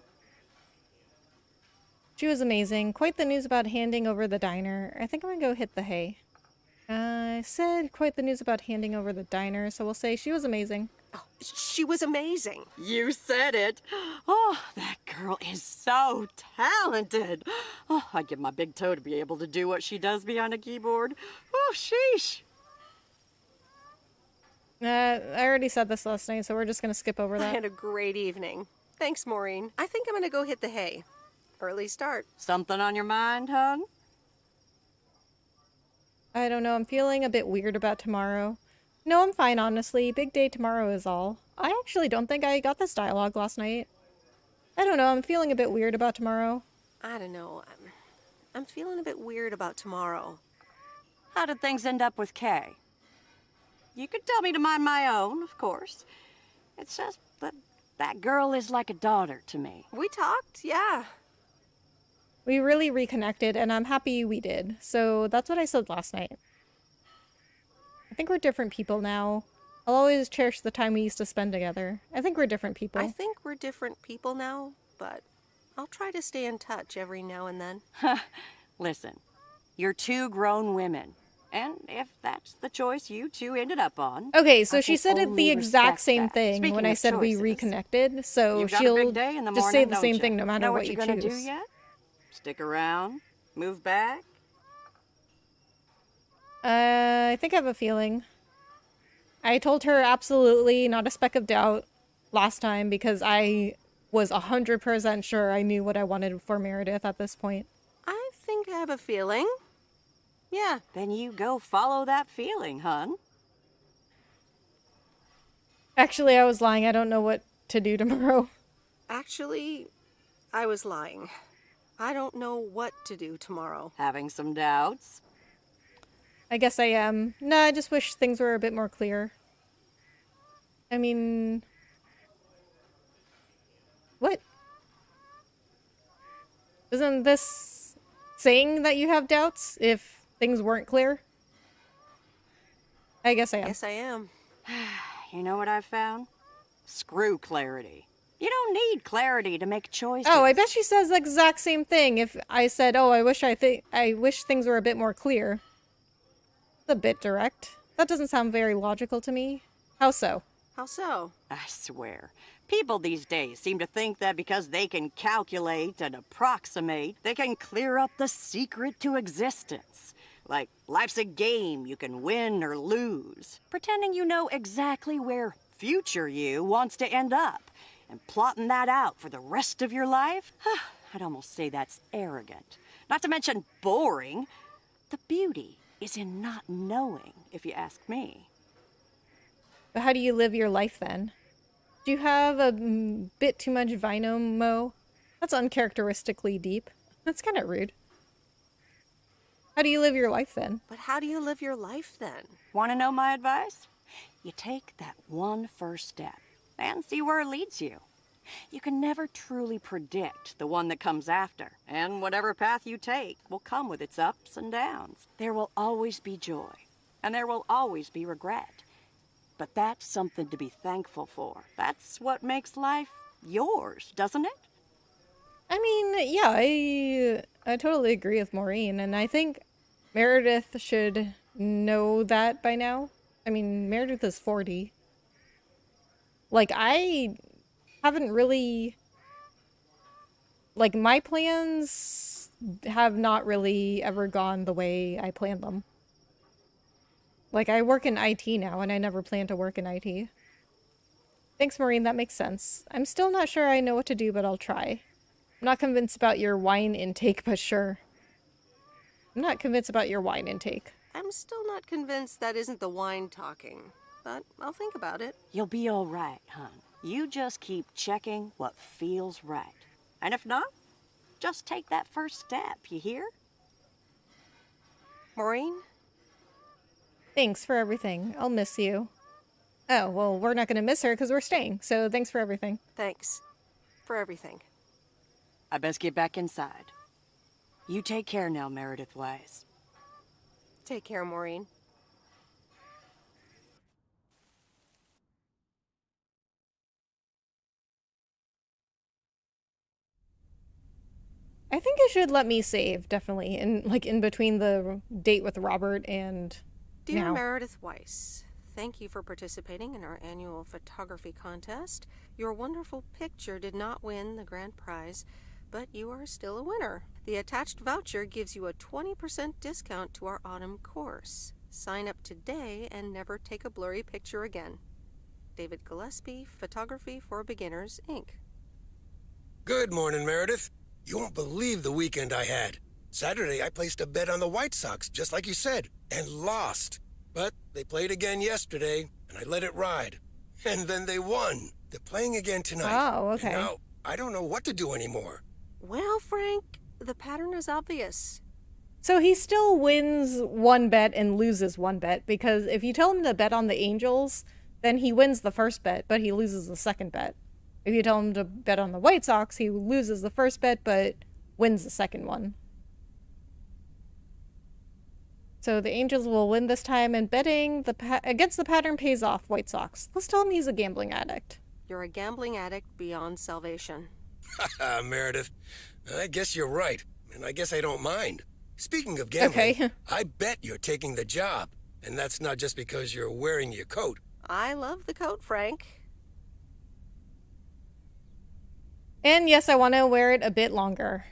She was amazing. Quite the news about handing over the diner. I think I'm gonna go hit the hay. I said quite the news about handing over the diner, so we'll say she was amazing. Oh, she was amazing. You said it. Oh, that girl is so talented. Oh, I'd give my big toe to be able to do what she does behind a keyboard. Oh, sheesh. I already said this last night, so we're just gonna skip over I that. had a great evening. Thanks, Maureen. I think I'm gonna go hit the hay. Early start. Something on your mind, hon? I don't know, I'm feeling a bit weird about tomorrow. No, I'm fine, honestly. Big day tomorrow is all. I actually don't think I got this dialogue last night. I don't know, I'm feeling a bit weird about tomorrow. I don't know. I'm feeling a bit weird about tomorrow. How did things end up with Kay? You could tell me to mind my own, of course. It's just that that girl is like a daughter to me. We talked, yeah. We really reconnected, and I'm happy we did. So that's what I said last night. I think we're different people now. I'll always cherish the time we used to spend together. I think we're different people. I think we're different people now, but I'll try to stay in touch every now and then. Listen, you're two grown women. And if that's the choice you two ended up on... Okay, so I she can said it only the exact respect same that. thing Speaking when I of said we choices, reconnected, so you've got a she'll big day in the just say morning, the don't same ya? thing no matter know what you're you gonna choose. do yet? Stick around? Move back? I think I have a feeling. I told her absolutely not a speck of doubt last time because I was 100% sure I knew what I wanted for Meredith at this point. I think I have a feeling. Yeah. Then you go follow that feeling, hun. Actually, I was lying. I don't know what to do tomorrow. Actually, I was lying. I don't know what to do tomorrow. Having some doubts? I guess I am. No, I just wish things were a bit more clear. I mean... What? Isn't this saying that you have doubts if things weren't clear? I guess I am. Yes, I am. You know what I've found? Screw clarity. You don't need clarity to make choices. Oh, I bet she says the exact same thing if I said, oh, I wish things were a bit more clear. It's a bit direct. That doesn't sound very logical to me. How so? How so? I swear. People these days seem to think that because they can calculate and approximate, they can clear up the secret to existence. Like, life's a game you can win or lose. Pretending you know exactly where future you wants to end up. And plotting that out for the rest of your life? I'd almost say that's arrogant. Not to mention boring. The beauty is in not knowing, if you ask me. But how do you live your life then? Do you have a bit too much vino, Mo? That's uncharacteristically deep. That's kind of rude. How do you live your life then? But how do you live your life then? Want to know my advice? You take that one first step and see where it leads you. You can never truly predict the one that comes after, and whatever path you take will come with its ups and downs. There will always be joy, and there will always be regret. But that's something to be thankful for. That's what makes life yours, doesn't it? I mean, yeah, I totally agree with Maureen, and I think Meredith should know that by now. I mean, Meredith is 40. Like, I haven't really... Like, my plans have not really ever gone the way I planned them. Like, I work in IT now, and I never planned to work in IT. Thanks, Maureen, that makes sense. I'm still not sure I know what to do, but I'll try. I'm not convinced about your wine intake, but sure. I'm not convinced about your wine intake. I'm still not convinced that isn't the wine talking, but I'll think about it. You'll be all right, hon. You just keep checking what feels right. And if not, just take that first step, you hear? Maureen? Thanks for everything. I'll miss you. Oh, well, we're not going to miss her because we're staying, so thanks for everything. Thanks. for everything. I best get back inside. You take care now, Meredith Wise. Take care, Maureen. I think it should let me save, definitely, in between the date with Robert and Dear now. Meredith Weiss, thank you for participating in our annual photography contest. Your wonderful picture did not win the grand prize, but you are still a winner. The attached voucher gives you a 20% discount to our autumn course. Sign up today and never take a blurry picture again. David Gillespie, Photography for Beginners, Inc. Good morning, Meredith. You won't believe the weekend I had. Saturday, I placed a bet on the White Sox, just like you said, and lost. But they played again yesterday, and I let it ride. And then they won. They're playing again tonight. Oh, okay. And now, I don't know what to do anymore. Well, Frank, the pattern is obvious. So he still wins one bet and loses one bet, because if you tell him to bet on the Angels, then he wins the first bet, but he loses the second bet. If you tell him to bet on the White Sox, he loses the first bet, but wins the second one. So the Angels will win this time, and betting against the pattern pays off White Sox. Let's tell him he's a gambling addict. You're a gambling addict beyond salvation. Haha, Meredith. I guess you're right, and I guess I don't mind. Speaking of gambling, okay. I bet you're taking the job, and that's not just because you're wearing your coat. I love the coat, Frank. And yes, I want to wear it a bit longer.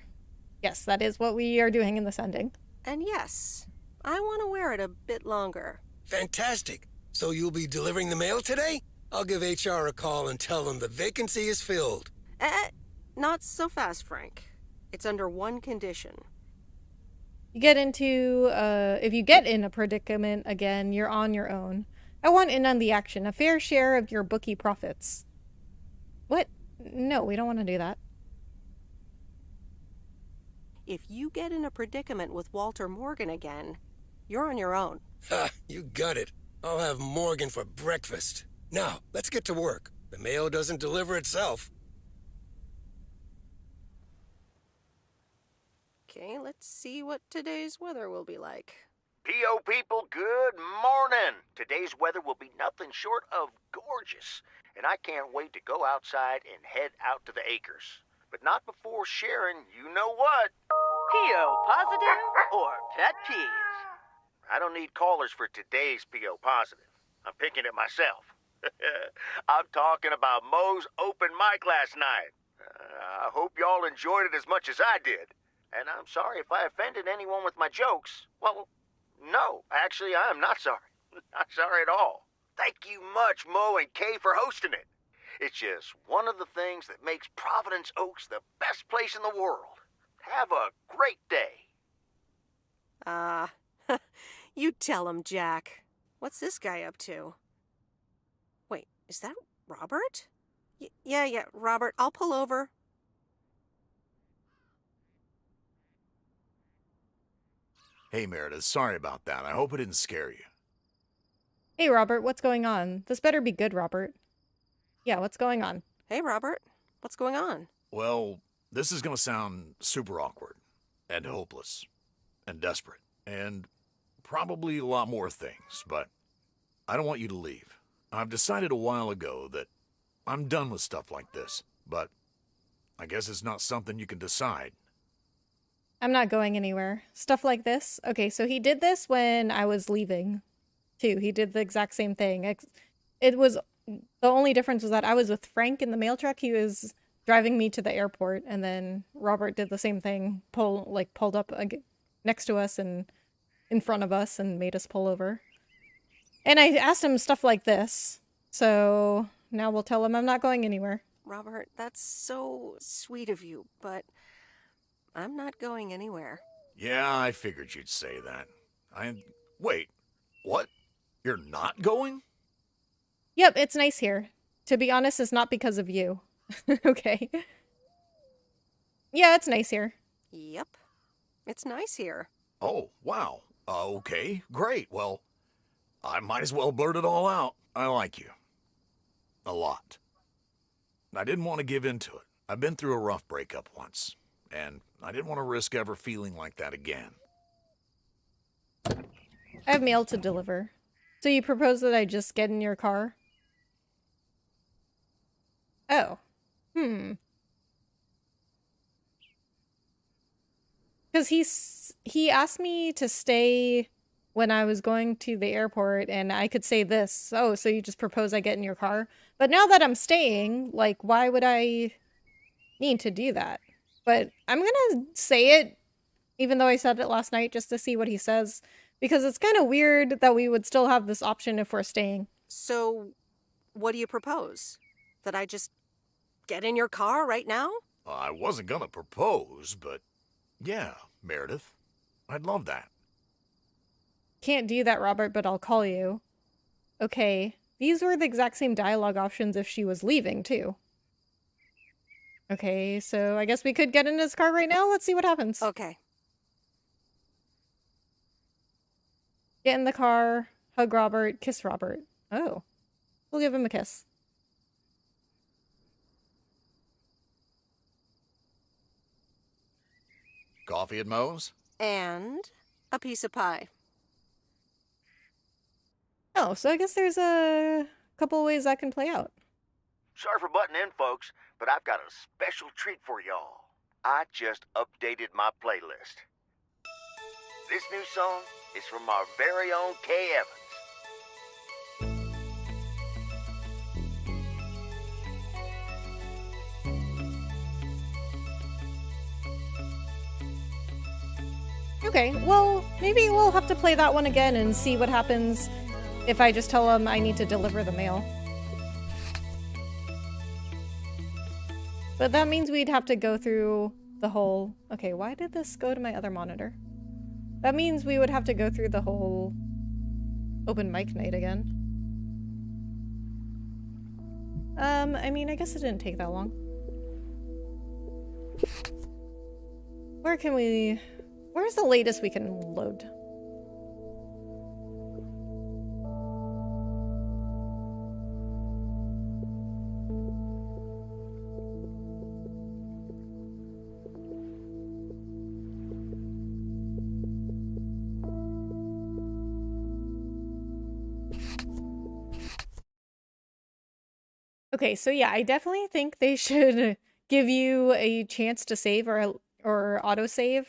Yes, that is what we are doing in this ending. And yes, I want to wear it a bit longer. Fantastic. So you'll be delivering the mail today? I'll give HR a call and tell them the vacancy is filled. Not so fast, Frank. It's under one condition. You get into, if you get in a predicament again, you're on your own. I want in on the action, a fair share of your bookie profits. What? No, we don't want to do that. If you get in a predicament with Walter Morgan again, you're on your own. Ha, you got it. I'll have Morgan for breakfast. Now, let's get to work. The mail doesn't deliver itself. Okay, let's see what today's weather will be like. P.O. people, good morning. Today's weather will be nothing short of gorgeous, and I can't wait to go outside and head out to the acres. But not before sharing you know what. P.O. positive or pet peeves? I don't need callers for today's P.O. positive. I'm picking it myself. I'm talking about Moe's open mic last night. I hope y'all enjoyed it as much as I did. And I'm sorry if I offended anyone with my jokes. Well, no, actually, I'm not sorry. Not sorry at all. Thank you much, Mo and Kay, for hosting it. It's just one of the things that makes Providence Oaks the best place in the world. Have a great day. You tell him, Jack. What's this guy up to? Wait, is that Robert? Yeah, Robert, I'll pull over. Hey, Meredith, sorry about that. I hope it didn't scare you. Hey, Robert, what's going on? This better be good, Robert. Yeah, what's going on? Hey, Robert, what's going on? Well, this is gonna sound super awkward, and hopeless, and desperate, and probably a lot more things, but I don't want you to leave. I've decided a while ago that I'm done with stuff like this, but I guess it's not something you can decide. I'm not going anywhere. Stuff like this? Okay, so he did this when I was leaving, too. He did the exact same thing. It was... The only difference was that I was with Frank in the mail truck. He was driving me to the airport, and then Robert did the same thing, pulled up next to us and in front of us and made us pull over. And I asked him stuff like this, so now we'll tell him I'm not going anywhere. Robert, that's so sweet of you, but I'm not going anywhere. Yeah, I figured you'd say that. Wait, what? You're not going? Yep, it's nice here. To be honest, it's not because of you. Okay. Yeah, it's nice here. Yep. It's nice here. Oh, wow. Okay, great. Well, I might as well blurt it all out. I like you. A lot. I didn't want to give in to it, I've been through a rough breakup once, and I didn't want to risk ever feeling like that again. I have mail to deliver. So you propose that I just get in your car? Oh. Because he asked me to stay when I was going to the airport, and I could say this. Oh, so you just propose I get in your car? But now that I'm staying, like, why would I need to do that? But I'm gonna say it, even though I said it last night, just to see what he says. Because it's kind of weird that we would still have this option if we're staying. So, what do you propose? That I just get in your car right now? I wasn't gonna propose, but yeah, Meredith. I'd love that. Can't do that, Robert, but I'll call you. Okay. These were the exact same dialogue options if she was leaving, too. Okay, so I guess we could get in his car right now. Let's see what happens. Okay. Get in the car, hug Robert, kiss Robert. Oh. We'll give him a kiss. Coffee at Moe's? And a piece of pie. Oh, so I guess there's a couple ways that can play out. Sorry for butting in, folks, but I've got a special treat for y'all. I just updated my playlist. This new song is from our very own Kay Evans. Okay, well, maybe we'll have to play that one again and see what happens if I just tell him I need to deliver the mail. But that means we'd have to go through the whole... Okay, why did this go to my other monitor? That means we would have to go through the whole open mic night again. I mean, I guess it didn't take that long. Where can we... Where's the latest we can load? Okay, so yeah, I definitely think they should give you a chance to save or autosave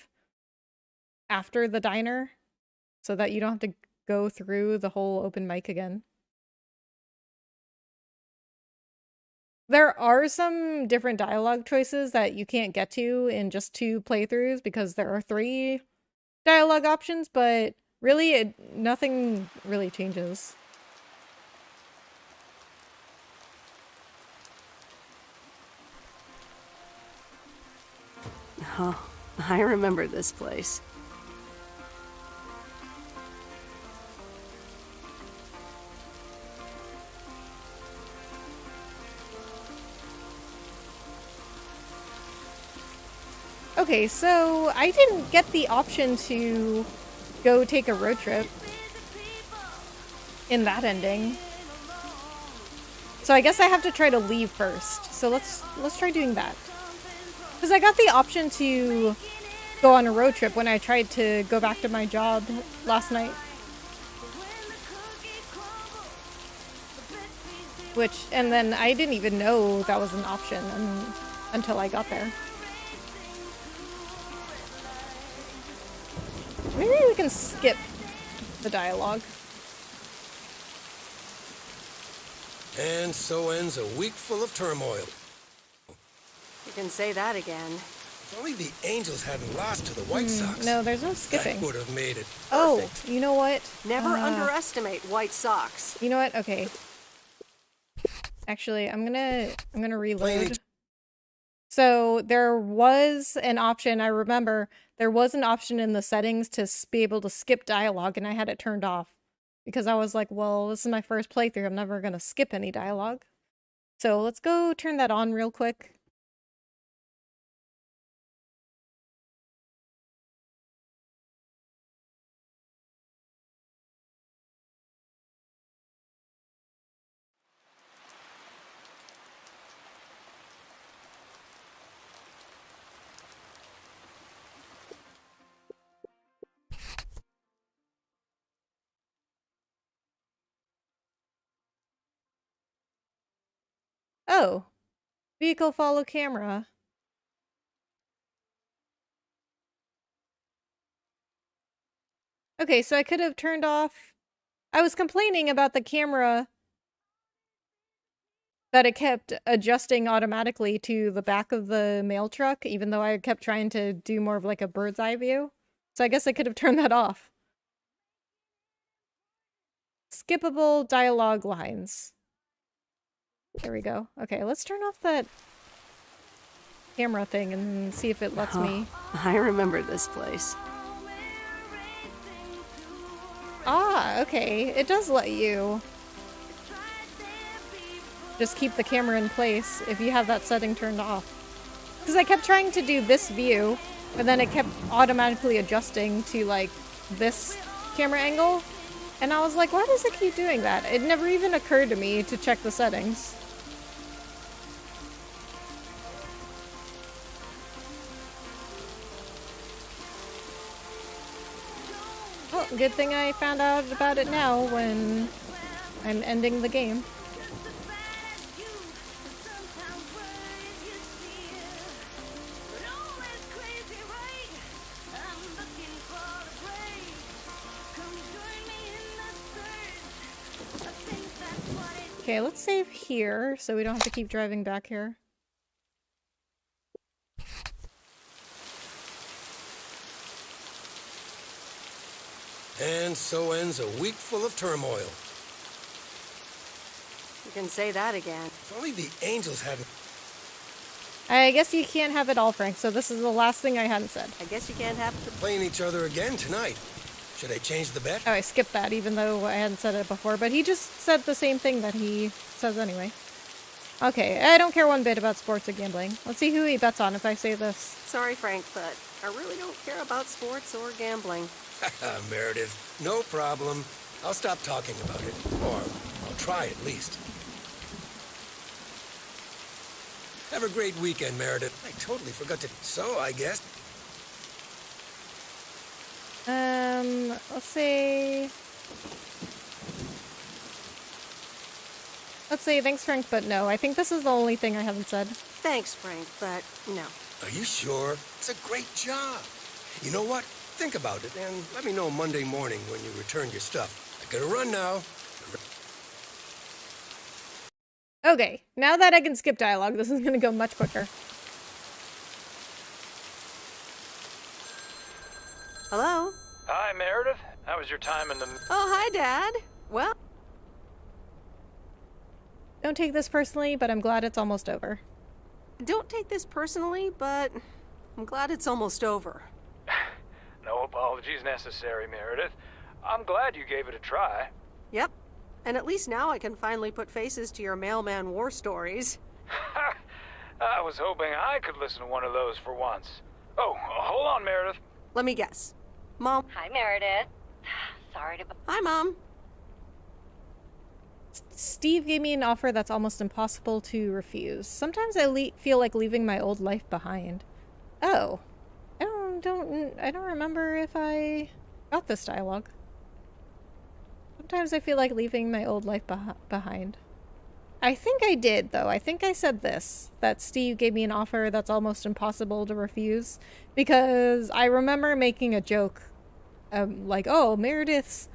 after the diner so that you don't have to go through the whole open mic again. There are some different dialogue choices that you can't get to in just 2 playthroughs because there are 3 dialogue options, but really nothing really changes. Oh, I remember this place. Okay, so I didn't get the option to go take a road trip in that ending. So I guess I have to try to leave first. So let's try doing that. Because I got the option to go on a road trip when I tried to go back to my job last night. And then I didn't even know that was an option until I got there. Maybe we can skip the dialogue. And so ends a week full of turmoil. You can say that again. If only the Angels hadn't lost to the White Sox. No, there's no skipping. That would have made it perfect. Oh, you know what? Never underestimate White Sox. You know what? Okay. Actually, I'm gonna reload. So there was an option, I remember, there was an option in the settings to be able to skip dialogue, and I had it turned off. Because I was like, well, this is my first playthrough, I'm never gonna skip any dialogue. So let's go turn that on real quick. Oh. Vehicle follow camera. Okay, so I could have turned off... I was complaining about the camera that it kept adjusting automatically to the back of the mail truck, even though I kept trying to do more of like a bird's eye view. So I guess I could have turned that off. Skippable dialogue lines. There we go. Okay, let's turn off that camera thing and see if it lets me. I remember this place. Ah, okay. It does let you just keep the camera in place if you have that setting turned off. Because I kept trying to do this view, but then it kept automatically adjusting to, like, this camera angle. And I was like, why does it keep doing that? It never even occurred to me to check the settings. Well, good thing I found out about it now when I'm ending the game. Okay, let's save here so we don't have to keep driving back here. And so ends a week full of turmoil. You can say that again. If only the angels hadn't... I guess you can't have it all, Frank, so this is the last thing I hadn't said. I guess you can't have to... Playing each other again tonight. Should I change the bet? Oh, I skipped that even though I hadn't said it before, but he just said the same thing that he says anyway. Okay, I don't care one bit about sports or gambling. Let's see who he bets on if I say this. Sorry, Frank, but I really don't care about sports or gambling. Meredith, no problem. I'll stop talking about it. Or I'll try at least. Have a great weekend, Meredith. I totally forgot to... So, I guess... Let's say... Let's say thanks, Frank, but no. I think this is the only thing I haven't said. Thanks, Frank, but no. Are you sure? It's a great job. You know what? Think about it, and let me know Monday morning when you return your stuff. I gotta run now. Okay, now that I can skip dialogue, this is gonna go much quicker. Hello? Hi, Meredith. How was your time in the... Oh, hi, Dad. Well... Don't take this personally, but I'm glad it's almost over. Don't take this personally, but I'm glad it's almost over. No apologies necessary, Meredith. I'm glad you gave it a try. Yep. And at least now I can finally put faces to your mailman war stories. I was hoping I could listen to one of those for once. Oh, hold on, Meredith. Let me guess. Mom? Hi, Meredith. Sorry to... Hi, Mom. Steve gave me an offer that's almost impossible to refuse. Sometimes I feel like leaving my old life behind. Oh. I don't remember if I got this dialogue. Sometimes I feel like leaving my old life behind. I think I did, though. I think I said this, that Steve gave me an offer that's almost impossible to refuse, because I remember making a joke, like, oh, Meredith's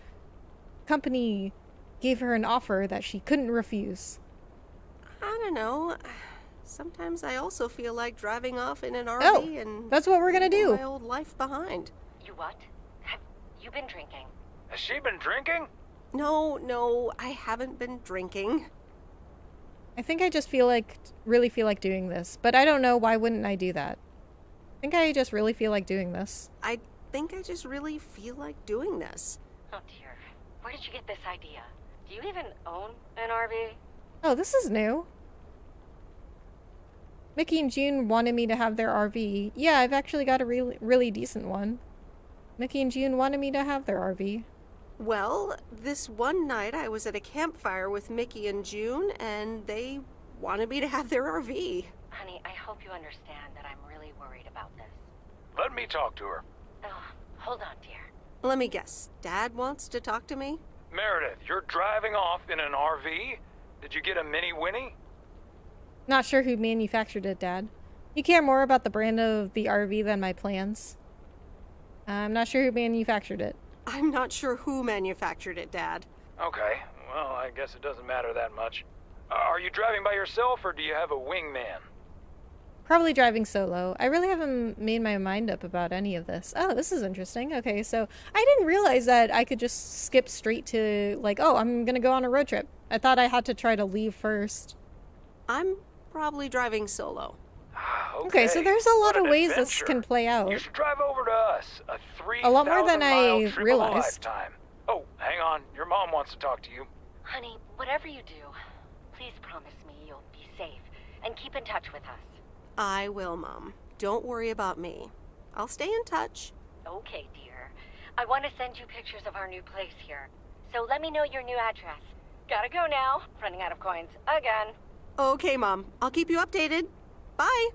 company gave her an offer that she couldn't refuse. I don't know. Sometimes I also feel like driving off in an RV and... that's what we're gonna do. My old life behind. You what? Have you been drinking? Has she been drinking? No, I haven't been drinking. I think I just really feel like doing this, but I don't know, why wouldn't I do that? I think I just really feel like doing this. I think I just really feel like doing this. Oh dear. Where did you get this idea? Do you even own an RV? Oh, this is new. Mickey and June wanted me to have their RV. Yeah, I've actually got a really decent one. Mickey and June wanted me to have their RV. Well, this one night I was at a campfire with Mickey and June, and they wanted me to have their RV. Honey, I hope you understand that I'm really worried about this. Let me talk to her. Oh, hold on, dear. Let me guess. Dad wants to talk to me? Meredith, you're driving off in an RV? Did you get a mini Winnie? Not sure who manufactured it, Dad. You care more about the brand of the RV than my plans. I'm not sure who manufactured it. I'm not sure who manufactured it, Dad. Okay, well, I guess it doesn't matter that much. Are you driving by yourself, or do you have a wingman? Probably driving solo. I really haven't made my mind up about any of this. Oh, this is interesting. Okay, so I didn't realize that I could just skip straight to, like, oh, I'm gonna go on a road trip. I thought I had to try to leave first. I'm probably driving solo. Okay, so there's a lot of ways this can play out. You should drive over to us. A lot more than 3,000-mile I trip of a realized. lifetime. Oh, hang on. Your mom wants to talk to you. Honey, whatever you do, please promise me you'll be safe and keep in touch with us. I will, Mom. Don't worry about me. I'll stay in touch. Okay, dear. I want to send you pictures of our new place here. So let me know your new address. Gotta go now. Running out of coins again. Okay, Mom. I'll keep you updated. Bye.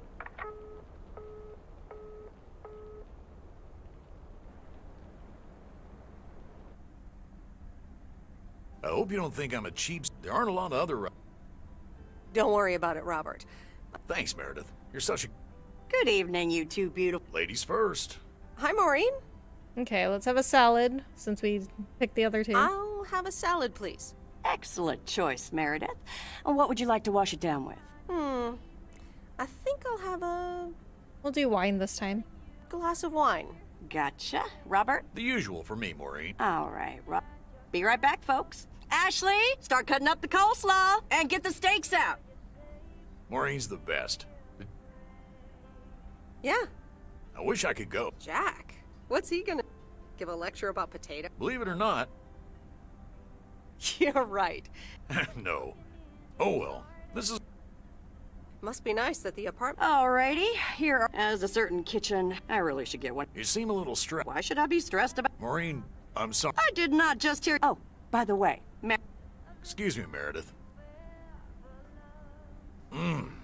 I hope you don't think I'm a cheap... There aren't a lot of other... Don't worry about it, Robert. Thanks, Meredith. You're such a... Good evening, you two beautiful... Ladies first. Hi, Maureen. Okay, let's have a salad, since we picked the other two. I'll have a salad, please. Excellent choice, Meredith. And what would you like to wash it down with? I think I'll have a We'll do wine this time. glass of wine. Gotcha. Robert? The usual for me, Maureen. All right, Be right back, folks. Ashley, start cutting up the coleslaw and get the steaks out. Maureen's the best. Yeah. I wish I could go. Jack. What's he gonna give a lecture about potato? Believe it or not. You're right. No. Oh well. This is... Must be nice that the apartment... Alrighty, here as a certain kitchen. I really should get one. You seem a little stressed. Why should I be stressed about... Maureen, I'm sorry. I did not just hear... Oh, by the way, Excuse me, Meredith.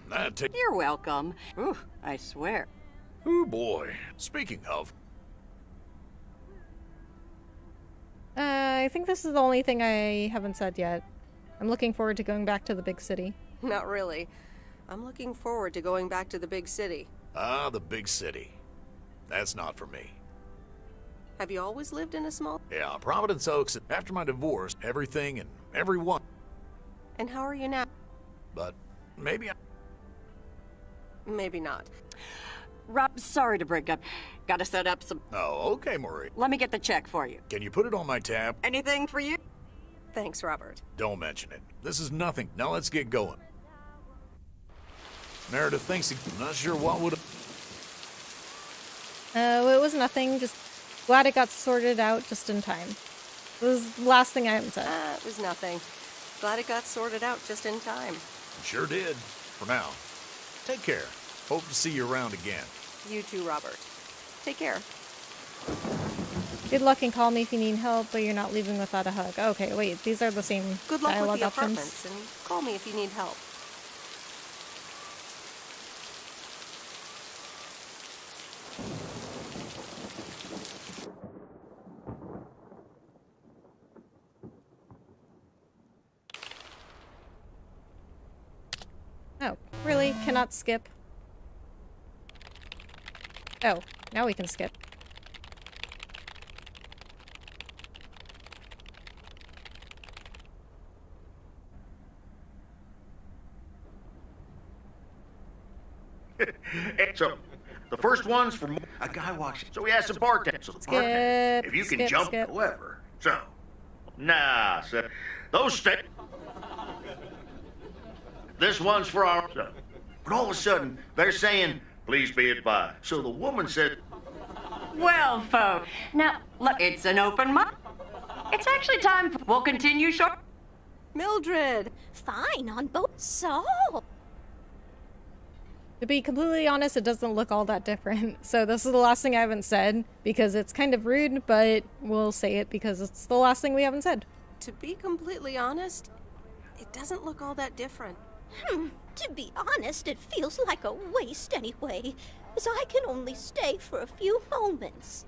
That takes... You're welcome. Ooh, I swear. Oh boy. Speaking of... I think this is the only thing I haven't said yet. I'm looking forward to going back to the big city. Not really. I'm looking forward to going back to the big city. Ah, the big city. That's not for me. Have you always lived in a small... Yeah, Providence Oaks, after my divorce, everything and everyone. And how are you now? But maybe I... Maybe not. Rob, sorry to break up. Gotta set up some... Oh, okay, Maureen. Let me get the check for you. Can you put it on my tab? Anything for you? Thanks, Robert. Don't mention it. This is nothing. Now let's get going. Meredith thinks... I'm not sure what would... It was nothing, just glad it got sorted out just in time. This was the last thing I haven't said. It was nothing. Glad it got sorted out just in time. Sure did. For now. Take care. Hope to see you around again. You too, Robert. Take care. Good luck and call me if you need help, but you're not leaving without a hug. Okay, wait, these are the same Good luck dialogue with the options. apartments, and call me if you need help. Oh, really? Cannot skip? Oh, now we can skip. So, the first one's from a guy walks in. So he has some bartenders. So the bartender, if you can jump, however. So, nah, so those This one's for our... So, but all of a sudden, they're saying, please be advised. So the woman said... Well, folks, now, look, it's an open mic. It's actually time for... We'll continue short... Mildred! Fine on both. So... To be completely honest, it doesn't look all that different. So this is the last thing I haven't said, because it's kind of rude, but we'll say it because it's the last thing we haven't said. To be completely honest, it doesn't look all that different. To be honest, it feels like a waste anyway, as I can only stay for a few moments.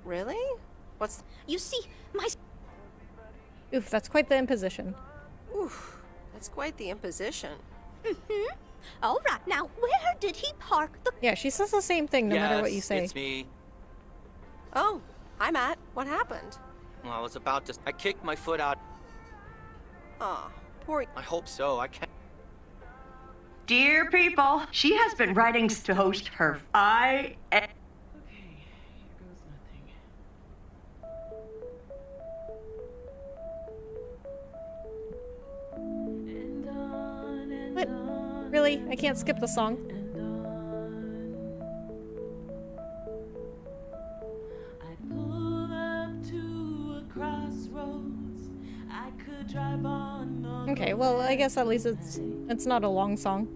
Really? What's... You see, my... Oof, that's quite the imposition. Oof, that's quite the imposition. Mm-hmm. All right, now where did he park the... Yeah, she says the same thing no matter what you say. It's me. Oh, hi, Matt. What happened? Well, I was about to. I kicked my foot out. Aw, poor... I hope so. I can't. Dear people, she has been writing to host her What? Really? I can't skip the song? Okay, well, I guess at least it's not a long song.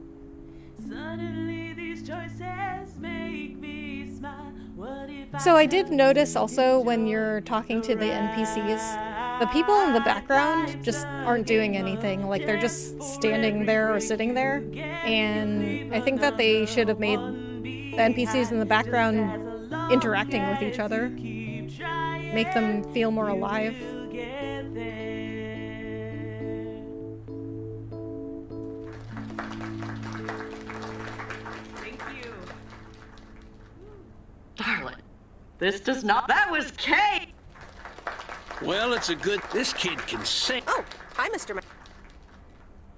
So I did notice also when you're talking to the NPCs, the people in the background just aren't doing anything. Like, they're just standing there or sitting there. And I think that they should have made the NPCs in the background interacting with each other. Make them feel more alive. Darling, this does not... That was Kate! Well, it's a good... This kid can sing. Oh, hi, Mr.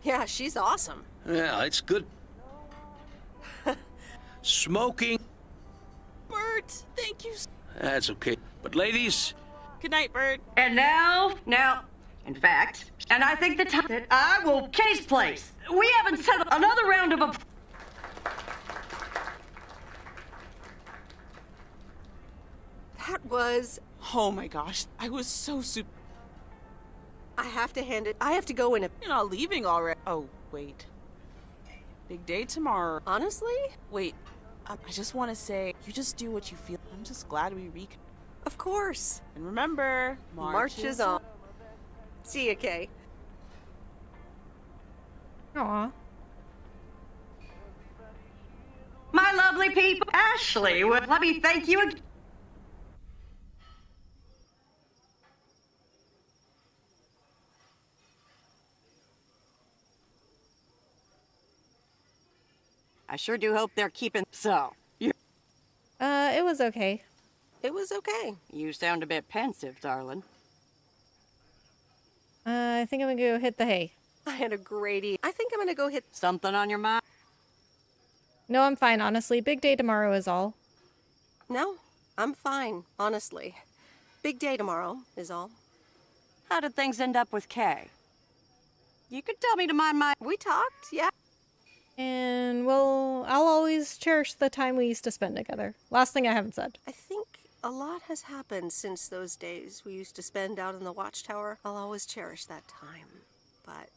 Yeah, she's awesome. Yeah, it's good. Smoking. Bert, thank you. That's okay. But ladies... Good night, Bert. And now, in fact, and I think the time that I will case place. We haven't set another round of a... That was... Oh my gosh, I was so super... I have to hand it... I have to go in a... You're not leaving already. Oh, wait. Big day tomorrow. Honestly? Wait, I just want to say, you just do what you feel. I'm just glad we Of course. And remember, March is on. See ya, Kay. Aw. My lovely people, Ashley, let me thank you again. I sure do hope they're keeping... So, It was okay. It was okay. You sound a bit pensive, darling. I think I'm gonna go hit the hay. I had a great I think I'm gonna go hit... Something on your mind? No, I'm fine, honestly. Big day tomorrow is all. No, I'm fine, honestly. Big day tomorrow is all. How did things end up with Kay? You could tell me to mind my... We talked, yeah. And, well, I'll always cherish the time we used to spend together. Last thing I haven't said. I think a lot has happened since those days we used to spend out in the watchtower. I'll always cherish that time. But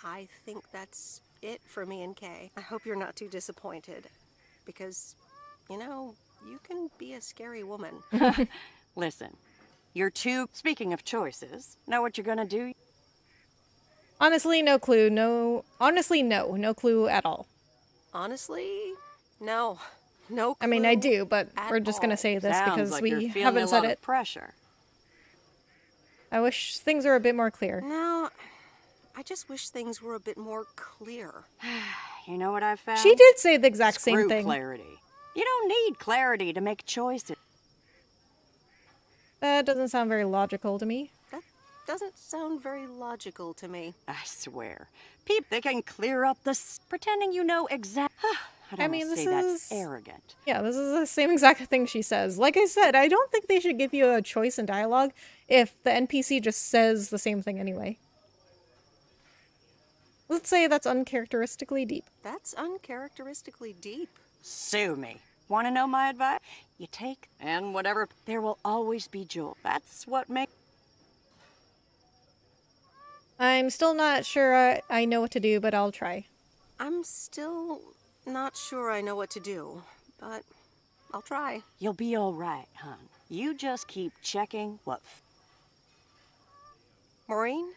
I think that's it for me and Kay. I hope you're not too disappointed. Because, you know, you can be a scary woman. Listen, you're two... Speaking of choices, know what you're gonna do? Honestly, no clue. Honestly, no clue at all. Honestly, no. No clue. I mean, I do, but we're just gonna say this because like we haven't said it. Pressure. I wish things were a bit more clear. No, I just wish things were a bit more clear. You know what I found? She did say the exact same thing. Clarity. You don't need clarity to make choices. That doesn't sound very logical to me. That doesn't sound very logical to me. I swear. People, they can clear up this pretending you know exactly. I mean, this is... that's arrogant. Yeah, this is the same exact thing she says. Like I said, I don't think they should give you a choice in dialogue if the NPC just says the same thing anyway. Let's say that's uncharacteristically deep. That's uncharacteristically deep. Sue me. Want to know my advice? You take, and whatever, there will always be joy. That's what makes... I'm still not sure I know what to do, but I'll try. I'm still not sure I know what to do, but I'll try. You'll be all right, hon. You just keep checking what... Maureen?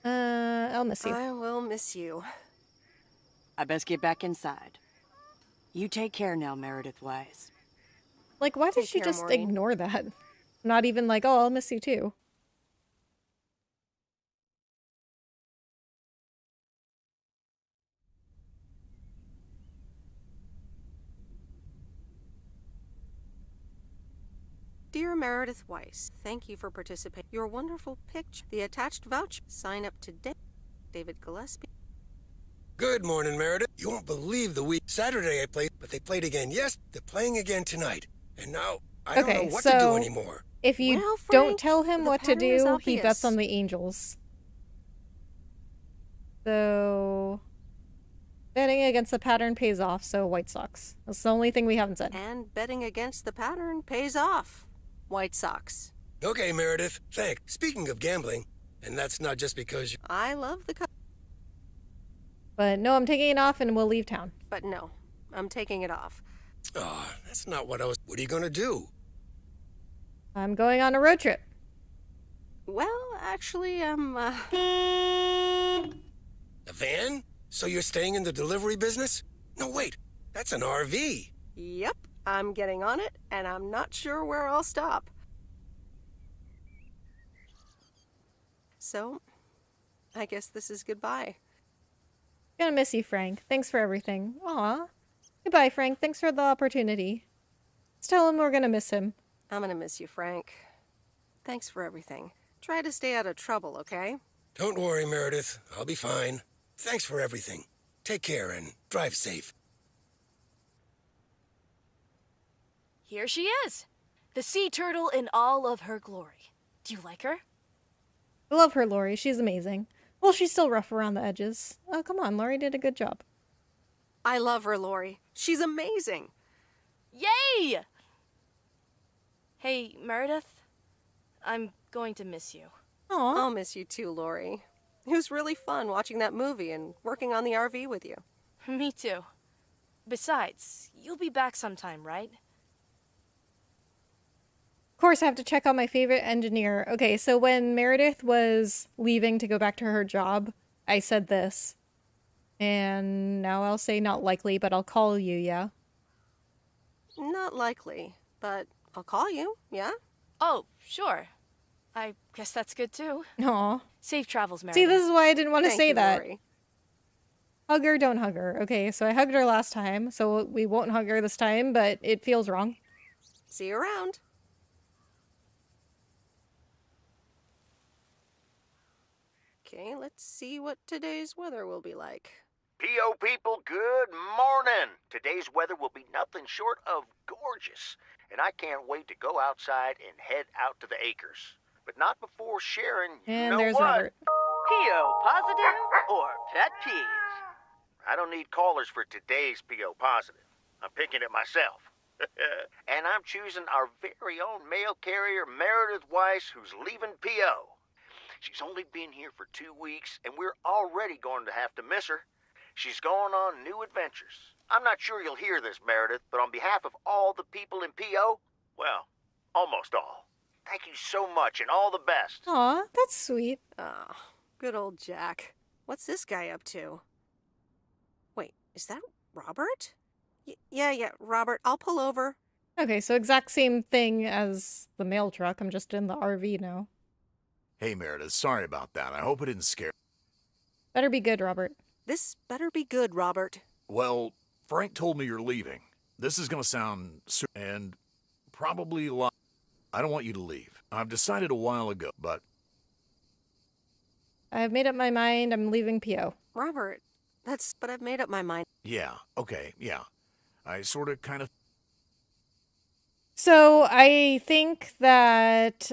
I'll miss you. I will miss you. I best get back inside. You take care now, Meredith Wise. Like, why did she just ignore that? Not even like, oh, I'll miss you too. Dear Meredith Weiss, thank you for participating. Your wonderful picture, the attached voucher. Sign up today. David Gillespie. Good morning, Meredith. You won't believe the week. Saturday I played, but they played again. Yes, they're playing again tonight. And now I don't know what to do anymore. If you Well, don't Frank, tell him the what to pattern is do, he bets obvious. on the Angels. So, betting against the pattern pays off, so White Sox. That's the only thing we haven't said. And betting against the pattern pays off. White Sox. Okay, Meredith. Thanks. Speaking of gambling, and that's not just because you... I love the But no, I'm taking it off and we'll leave town. but no, I'm taking it off. Oh, that's not what I was... What are you going to do? I'm going on a road trip. Well, actually, A van? So you're staying in the delivery business? No, wait. That's an RV. Yep, I'm getting on it, and I'm not sure where I'll stop. So, I guess this is goodbye. Gonna miss you, Frank. Thanks for everything. Aw. Goodbye, Frank. Thanks for the opportunity. Let's tell him we're gonna miss him. I'm gonna miss you, Frank. Thanks for everything. Try to stay out of trouble, okay? Don't worry, Meredith. I'll be fine. Thanks for everything. Take care and drive safe. Here she is. The sea turtle in all of her glory. Do you like her? I love her, Lori. She's amazing. Well, she's still rough around the edges. Oh, come on. Lori did a good job. I love her, Lori. She's amazing. Yay! Hey, Meredith. I'm going to miss you. Aw. I'll miss you too, Lori. It was really fun watching that movie and working on the RV with you. Me too. Besides, you'll be back sometime, right? Of course, I have to check on my favorite engineer. Okay, so when Meredith was leaving to go back to her job, I said this. And now I'll say not likely, but I'll call you, yeah? Not likely, but I'll call you, yeah? Oh, sure. I guess that's good too. Aw. Safe travels, Meredith. See, this is why I didn't want to Thank say you, that. Lori. Hug her, don't hug her. Okay, so I hugged her last time, so we won't hug her this time, but it feels wrong. See you around. Okay, let's see what today's weather will be like. P.O. people, good morning. Today's weather will be nothing short of gorgeous, and I can't wait to go outside and head out to the acres. But not before sharing, you And know there's what? Robert. P.O. positive or pet peeves? I don't need callers for today's P.O. positive. I'm picking it myself. And I'm choosing our very own mail carrier, Meredith Weiss, who's leaving P.O. She's only been here for 2 weeks, and we're already going to have to miss her. She's going on new adventures. I'm not sure you'll hear this, Meredith, but on behalf of all the people in P.O., well, almost all, thank you so much and all the best. Aw, that's sweet. Ah, good old Jack. What's this guy up to? Wait, is that Robert? Yeah, Robert, I'll pull over. Okay, so exact same thing as the mail truck. I'm just in the RV now. Hey, Meredith, sorry about that. I hope it didn't scare... Better be good, Robert. This better be good, Robert. Well, Frank told me you're leaving. This is gonna sound and probably a lot... I don't want you to leave. I've decided a while ago, but... I've made up my mind. I'm leaving PO. Robert, but I've made up my mind. Yeah, okay, yeah. I sort of kind of... So I think that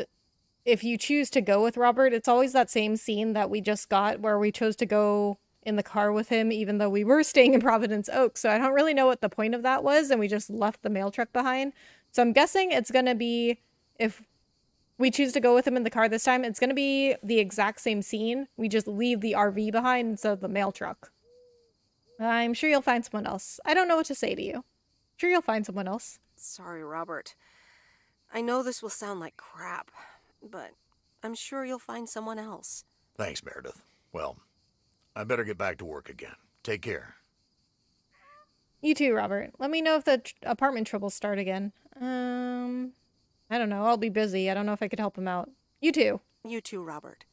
if you choose to go with Robert, it's always that same scene that we just got where we chose to go in the car with him, even though we were staying in Providence Oaks. So I don't really know what the point of that was, and we just left the mail truck behind. So I'm guessing it's going to be, if we choose to go with him in the car this time, it's going to be the exact same scene. We just leave the RV behind instead of the mail truck. I'm sure you'll find someone else. I don't know what to say to you. Sure you'll find someone else. Sorry, Robert. I know this will sound like crap, but I'm sure you'll find someone else. Thanks, Meredith. Well, I better get back to work again. Take care. You too, Robert. Let me know if the apartment troubles start again. I don't know. I'll be busy. I don't know if I could help him out. You too. You too, Robert.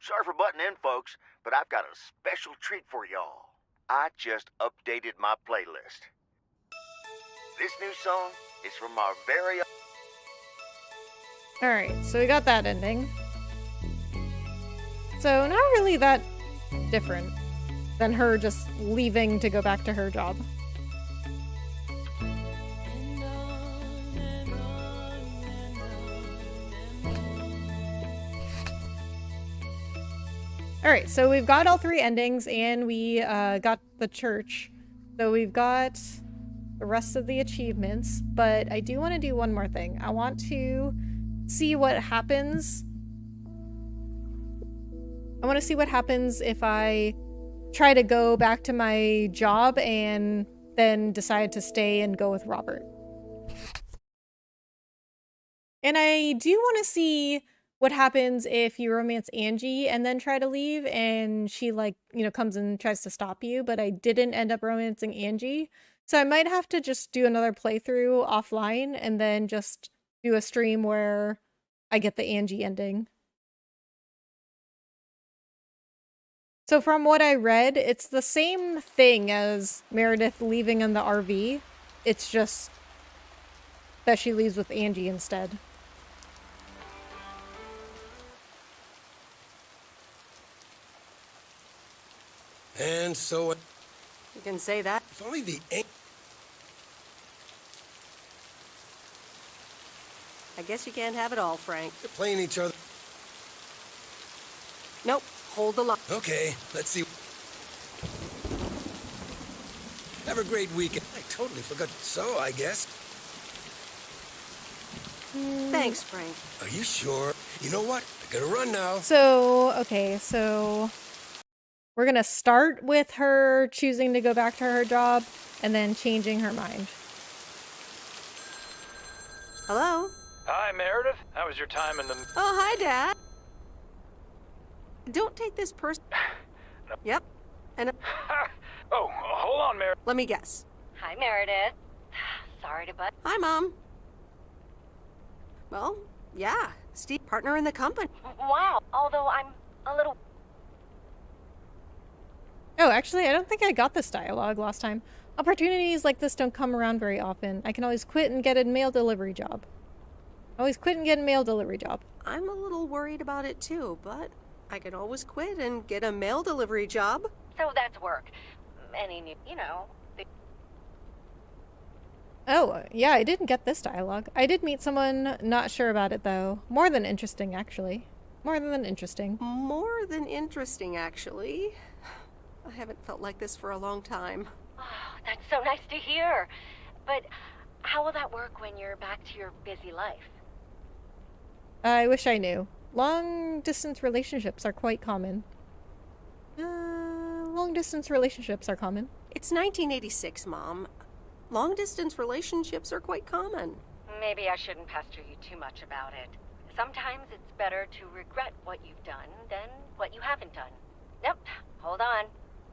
Sorry for butting in, folks, but I've got a special treat for y'all. I just updated my playlist. This new song is from our very... Alright, so we got that ending. So not really that different than her just leaving to go back to her job. Alright, so we've got all three endings and we got the church. So we've got the rest of the achievements, but I do want to do one more thing. I want to see what happens. I want to see what happens if I try to go back to my job and then decide to stay and go with Robert. And I do want to see what happens if you romance Angie and then try to leave and she, like, you know, comes and tries to stop you, but I didn't end up romancing Angie. So I might have to just do another playthrough offline and then just do a stream where I get the Angie ending. So from what I read, it's the same thing as Meredith leaving in the RV. It's just that she leaves with Angie instead. And so... You can say that. If only the... I guess you can't have it all, Frank. They're playing each other. Nope. Hold the line. Okay, let's see. Have a great weekend. I totally forgot. So, I guess. Thanks, Frank. Are you sure? You know what? I gotta run now. So, okay, so we're gonna start with her choosing to go back to her job and then changing her mind. Hello? Hi, Meredith. How was your time in the... Oh, hi, Dad. Don't take this person. Yep. And... Oh, hold on, Meredith. Let me guess. Hi, Meredith. Sorry to butt. Hi, Mom. Well, yeah. Steve, partner in the company. Wow. Although I'm a little... Oh, actually, I don't think I got this dialogue last time. Opportunities like this don't come around very often. I can always quit and get a mail delivery job. Always quit and get a mail delivery job. I'm a little worried about it too, but I can always quit and get a mail delivery job. So that's work. Any new, you know... Oh, yeah, I didn't get this dialogue. I did meet someone, not sure about it though. More than interesting, actually. More than interesting. More than interesting, actually. I haven't felt like this for a long time. Oh, that's so nice to hear. But how will that work when you're back to your busy life? I wish I knew. Long-distance relationships are quite common. Long-distance relationships are common. It's 1986, Mom. Long-distance relationships are quite common. Maybe I shouldn't pester you too much about it. Sometimes it's better to regret what you've done than what you haven't done. Nope, hold on.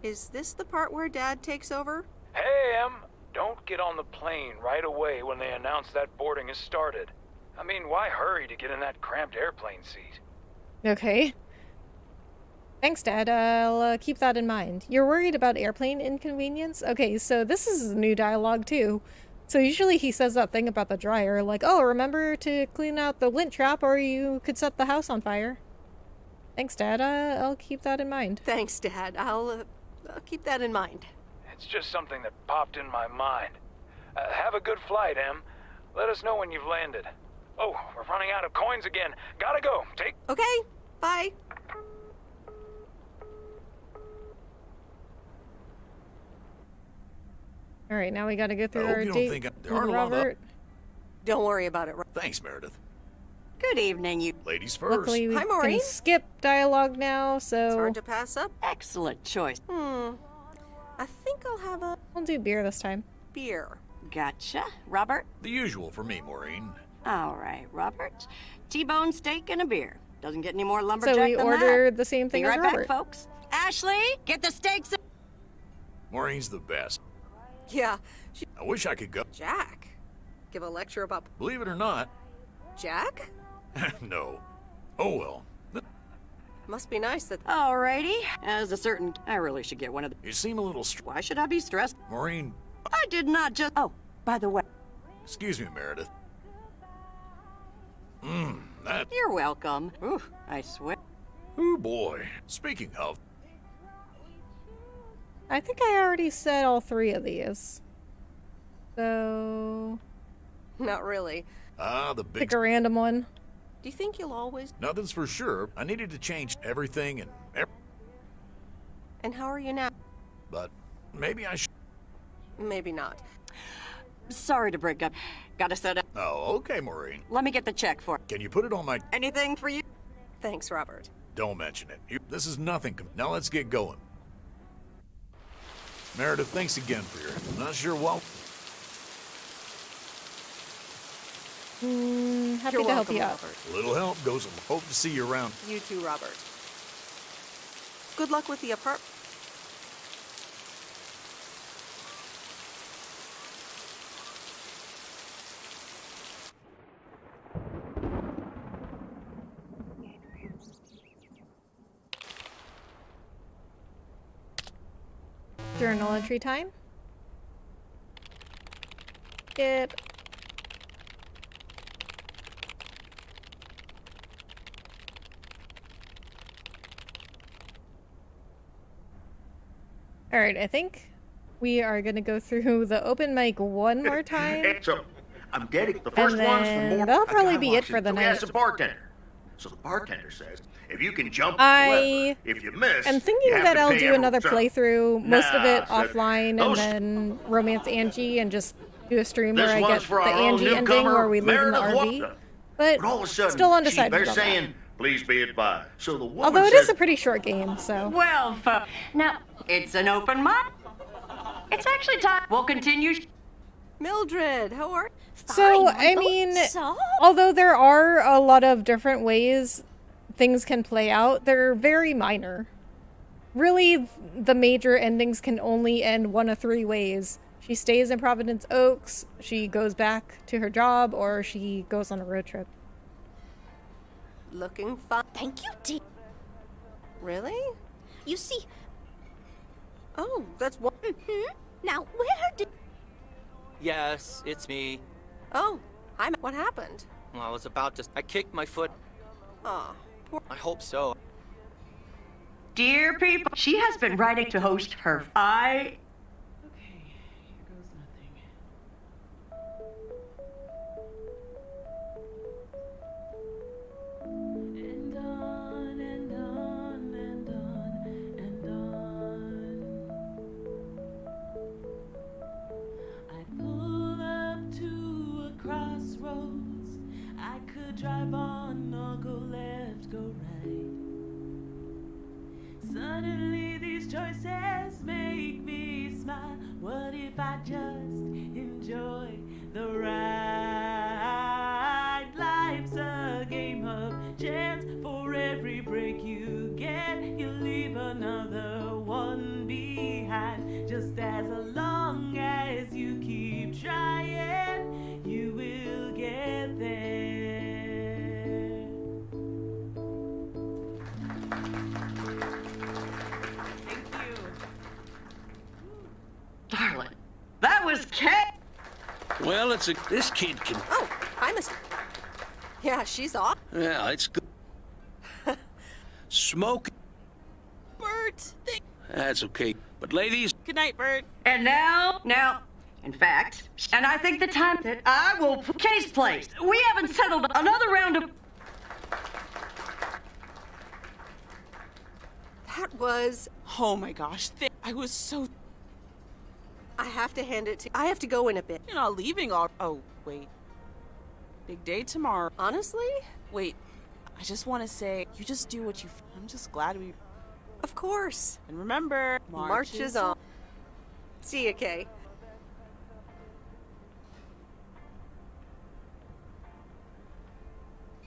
Is this the part where Dad takes over? Hey, Em. Don't get on the plane right away when they announce that boarding has started. I mean, why hurry to get in that cramped airplane seat? Okay. Thanks, Dad. I'll keep that in mind. You're worried about airplane inconvenience? Okay, so this is new dialogue, too. So usually he says that thing about the dryer, like, oh, remember to clean out the lint trap or you could set the house on fire. Thanks, Dad. I'll keep that in mind. Thanks, Dad. I'll keep that in mind. It's just something that popped in my mind. Have a good flight, Em. Let us know when you've landed. Oh, we're running out of coins again. Gotta go. Take... Okay, bye. Alright, now we gotta go through I hope our you don't date think there with aren't a lot of- Robert. Don't worry about it. Thanks, Meredith. Good evening, you... Ladies first. Luckily, we Hi, can Maureen. skip dialogue now, so... It's hard to pass up. Excellent choice. I think I'll have a We'll do beer this time. beer. Gotcha. Robert? The usual for me, Maureen. All right, Robert. T-bone steak and a beer. Doesn't get any more lumberjack So we than ordered that. the same thing Be as right back, Robert. folks. Ashley, get the steaks. Maureen's the best. Yeah. I wish I could go. Jack. Give a lecture about Believe it or not. Jack? No. Oh well. Must be nice that... Alrighty. As a certain... I really should get one of the... You seem a little Why should I be stressed? Maureen. I did not just... Oh, by the way... Excuse me, Meredith. That... You're welcome. Ooh, I swear. Oh, boy. Speaking of... I think I already said all 3 of these. So... Not really. the big... Pick a random one. Do you think you'll always... Nothing's for sure. I needed to change everything and... And how are you now? But maybe I should... Maybe not. Sorry to break up. Gotta set up. Oh, okay, Maureen. Let me get the check for it. Can you put it on my... Anything for you? Thanks, Robert. Don't mention it. This is nothing. Now let's get going. Meredith, thanks again for your... Not sure what... Happy to help you out. Robert. A little help goes a... Hope to see you around. You too, Robert. Good luck with the apartment. Journal entry time. Skip. Alright, I think we are gonna go through the open mic one more time. So, I'm dedicating the first And ones for then more. that'll A probably guy be it walks for in, the so we night. ask the bartender. So the bartender says, if you can jump I the lever, if you miss, I'm thinking you have that to I'll pay do everyone. another So, playthrough, most of it nah, offline, and those- then romance Angie and just do a stream This where I one's get for the our own Angie ending newcomer, where we live in the Meredith RV. Walker. But all of a sudden, still undecided they're about that. saying, please be advised. So the woman Although it says, is a pretty short game, so. Well, now, it's an open mic. It's actually time. We'll continue. Mildred, how are... So, Fine, I both mean, sob. although there are a lot of different ways things can play out, they're very minor. Really, the major endings can only end one of 3 ways. She stays in Providence Oaks, she goes back to her job, or she goes on a road trip. Looking fine. Thank you, dear. Really? You see... Oh, that's what... Now, where did... Yes, it's me. Oh, hi. What happened? Well, I was about to... I kicked my foot. Aw, poor... I hope so. Dear people, she has been writing to host her. Okay, here goes nothing. And on and on and on and on. I pull up to a crossroads. I could drive on or go left, go right. Suddenly these choices make me smile. What if I just enjoy the ride? Life's a game of chance. For every break you get, you leave another one behind. Just as long as you keep trying, you will get there. Thank you. Darling, that was Kate. Well, this kid can... Oh, hi, Miss... Yeah, she's off. Yeah, it's good. Smoke... Bert, That's okay. But ladies... good night, Bert. And now, in fact, and I think the time that I will put Kate's place. We haven't settled another round of... That was... Oh my gosh, I was so... I have to hand it to... I have to go in a bit. You're not leaving all... Oh, wait. Big day tomorrow. Honestly? Wait, I just want to say, you just do what you... I'm just glad we... Of course. And remember, March is on. See ya, Kay.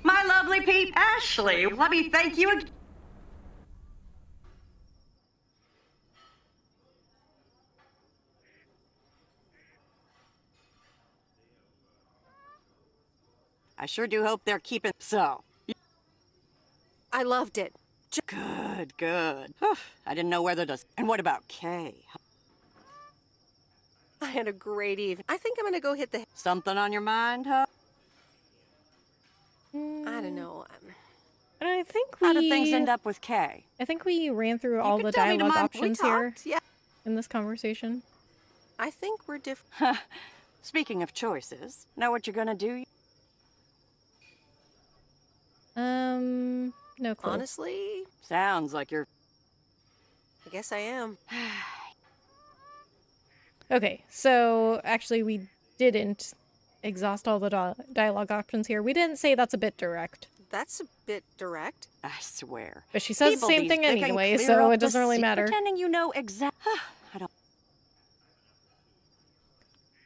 My lovely Pete Ashley, let me thank you again. I sure do hope they're keeping so. I loved it. Good, good. Whew, I didn't know whether to... And what about Kay? I had a great evening. I think I'm gonna go hit the... Something on your mind, huh? I don't know. I think How did things end up with Kay? I think we ran through all could the tell me dialogue tomorrow. options We here talked, yeah. in this conversation. I think we're different. Speaking of choices, know what you're gonna do? No clue. Honestly, Sounds like you're... I guess I am. Okay, so actually we didn't exhaust all the dialogue options here. We didn't say that's a bit direct. That's a bit direct. I swear. But she says People the same these thing days can anyway, clear so up it the doesn't really se- matter. Pretending you know exactly... I don't...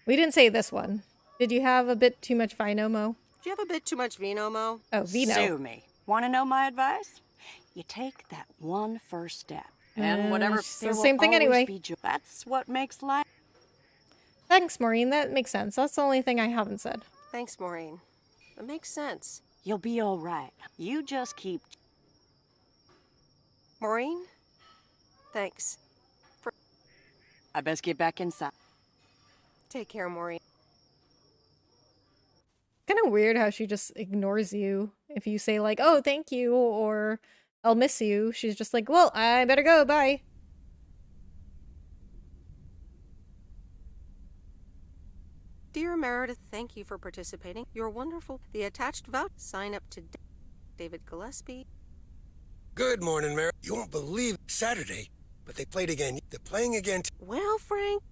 We didn't say this one. Did you have a bit too much vino, Mo? Do you have a bit too much vino, Mo? Oh, vino. Sue me. Want to know my advice? You take that one first step. And whatever... It's the there will same thing always anyway. be joy. That's what makes life... Thanks, Maureen. That makes sense. That's the only thing I haven't said. Thanks, Maureen. That makes sense. You'll be all right. You just keep... Maureen? Thanks. I best get back inside. Take care, Maureen. Kind of weird how she just ignores you if you say like, "Oh, thank you," or "I'll miss you." She's just like, "Well, I better go. Bye." Dear Meredith, thank you for participating. You're wonderful. The attached voucher. Sign up today. David Gillespie. Good morning, Mary. You won't believe Saturday, but they played again. They're playing again. Well, Frank.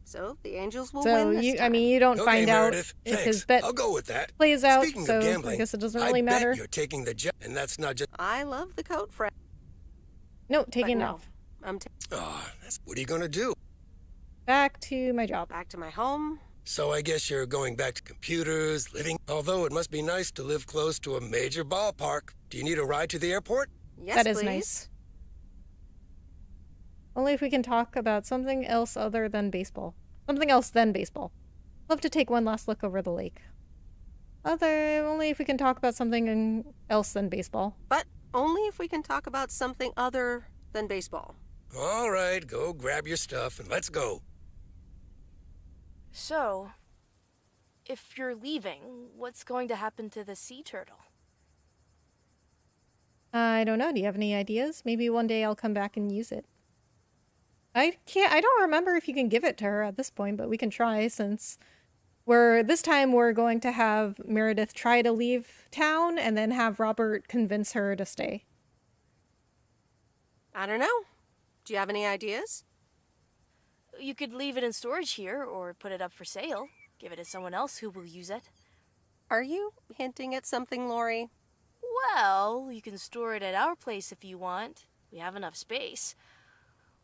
So the Angels will So win this you, time. I mean, you don't Okay, find out Meredith, if thanks. his bet I'll go with that. plays out. Speaking So of gambling, I guess it doesn't really I matter. bet you're taking the job, and that's not just... I love the coat, Frank. No, taking it no, off. I'm what are you gonna do? Back to my job. back to my home. So I guess you're going back to computers, living... Although it must be nice to live close to a major ballpark. Do you need a ride to the airport? Yes, That is please. nice. Only if we can talk about something else other than baseball. Something else than baseball. Love to take one last look over the lake. Only if we can talk about something else than baseball. But only if we can talk about something other than baseball. All right, go grab your stuff and let's go. So, if you're leaving, what's going to happen to the sea turtle? I don't know. Do you have any ideas? Maybe one day I'll come back and use it. I don't remember if you can give it to her at this point, but we can try since this time we're going to have Meredith try to leave town and then have Robert convince her to stay. I don't know. Do you have any ideas? You could leave it in storage here or put it up for sale. Give it to someone else who will use it. Are you hinting at something, Lori? Well, you can store it at our place if you want. We have enough space.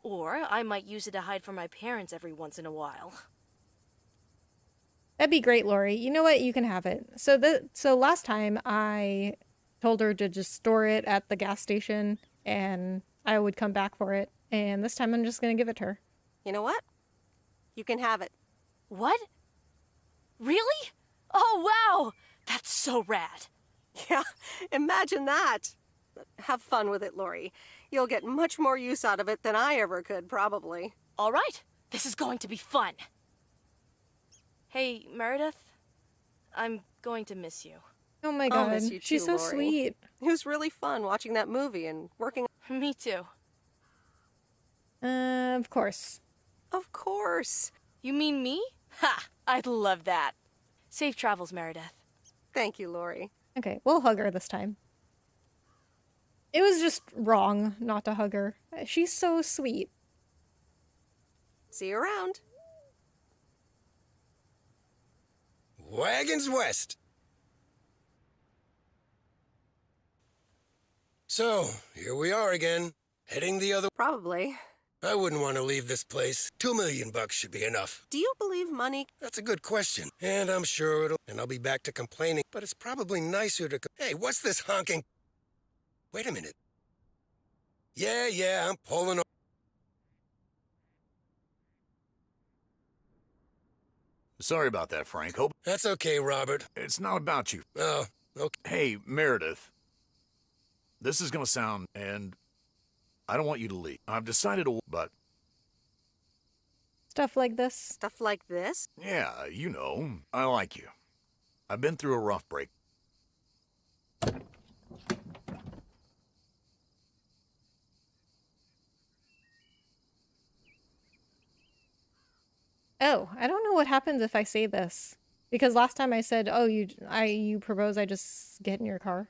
Or I might use it to hide from my parents every once in a while. That'd be great, Lori. You know what? You can have it. So last time I told her to just store it at the gas station and I would come back for it. And this time I'm just going to give it to her. You know what? You can have it. What? Really? Oh, wow! That's so rad. Yeah, imagine that. Have fun with it, Lori. You'll get much more use out of it than I ever could, probably. All right, this is going to be fun. Hey, Meredith, I'm going to miss you. Oh my I'll god, miss you she's too, so Lori. sweet. It was really fun watching that movie and working. Me too. Of course. Of course. You mean me? Ha! I'd love that. Safe travels, Meredith. Thank you, Lori. Okay, we'll hug her this time. It was just wrong not to hug her. She's so sweet. See you around. Wagons west. So, here we are again, heading the other... Probably. I wouldn't want to leave this place. $2 million should be enough. Do you believe money? That's a good question. And I'm sure it'll... And I'll be back to complaining. But it's probably nicer to... Hey, what's this honking? Wait a minute. Yeah, I'm pulling... Sorry about that, Frank. Hope That's okay, Robert. it's not about you. Oh, Okay. Hey, Meredith. This is gonna sound, and I don't want you to leave. I've decided to, but Stuff like this. Stuff like this? yeah, you know, I like you. I've been through a rough break. Oh, I don't know what happens if I say this. Because last time I said, oh, you propose I just get in your car.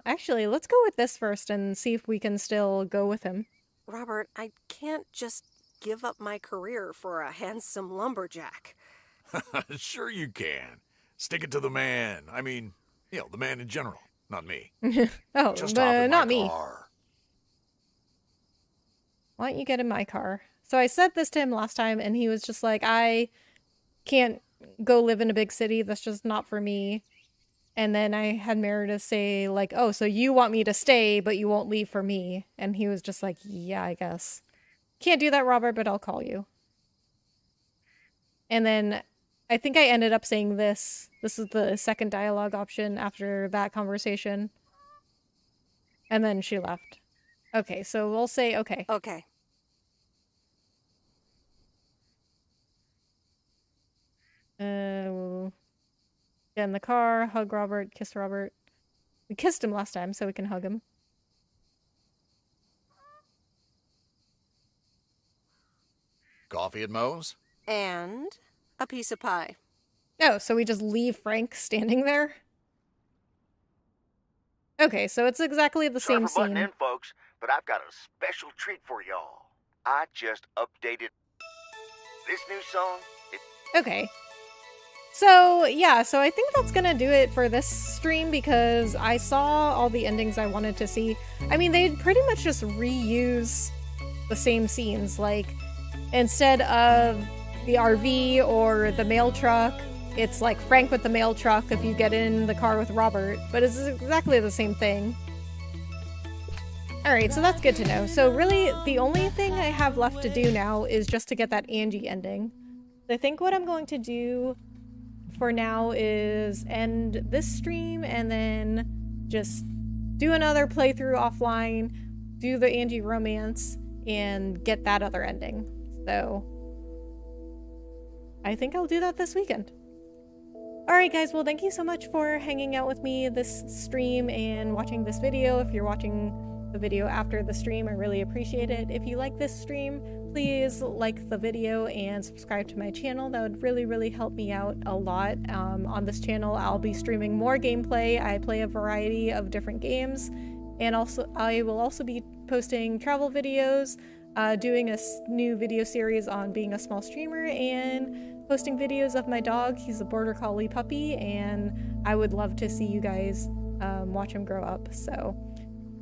Actually, let's go with this first and see if we can still go with him. Robert, I can't just give up my career for a handsome lumberjack. Sure you can. Stick it to the man. I mean, you know, the man in general, not me. Oh, Just hop in not my me. car. Why don't you get in my car? So I said this to him last time, and he was just like, I can't go live in a big city. That's just not for me. And then I had Meredith say, like, oh, so you want me to stay, but you won't leave for me. And he was just like, yeah, I guess. Can't do that, Robert, but I'll call you. And then I think I ended up saying this. This is the second dialogue option after that conversation. And then she left. Okay, so we'll say okay. Okay. Get in the car, hug Robert, kiss Robert. We kissed him last time, so we can hug him. Coffee at Moe's? And a piece of pie. Oh, so we just leave Frank standing there? Okay, so it's exactly the same Sorry for butting scene. in, folks, but I've got a special treat for y'all. I just updated this new song. Okay. So, yeah, so I think that's gonna do it for this stream because I saw all the endings I wanted to see. I mean, they pretty much just reuse the same scenes. Like, instead of the RV or the mail truck, it's like Frank with the mail truck if you get in the car with Robert, but it's exactly the same thing. Alright, so that's good to know. So really, the only thing I have left to do now is just to get that Angie ending. I think what I'm going to do for now is end this stream and then just do another playthrough offline, do the Angie romance, and get that other ending. So I think I'll do that this weekend. Alright guys, well thank you so much for hanging out with me this stream and watching this video. If you're watching the video after the stream, I really appreciate it. If you like this stream, please like the video and subscribe to my channel. That would really help me out a lot. On this channel, I'll be streaming more gameplay. I play a variety of different games, and also I will also be posting travel videos, doing a new video series on being a small streamer, and posting videos of my dog. He's a border collie puppy, and I would love to see you guys watch him grow up. So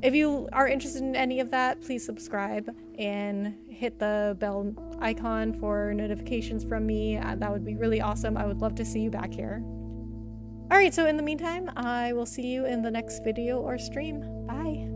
if you are interested in any of that, please subscribe and hit the bell icon for notifications from me. That would be really awesome. I would love to see you back here. Alright, so in the meantime, I will see you in the next video or stream. Bye!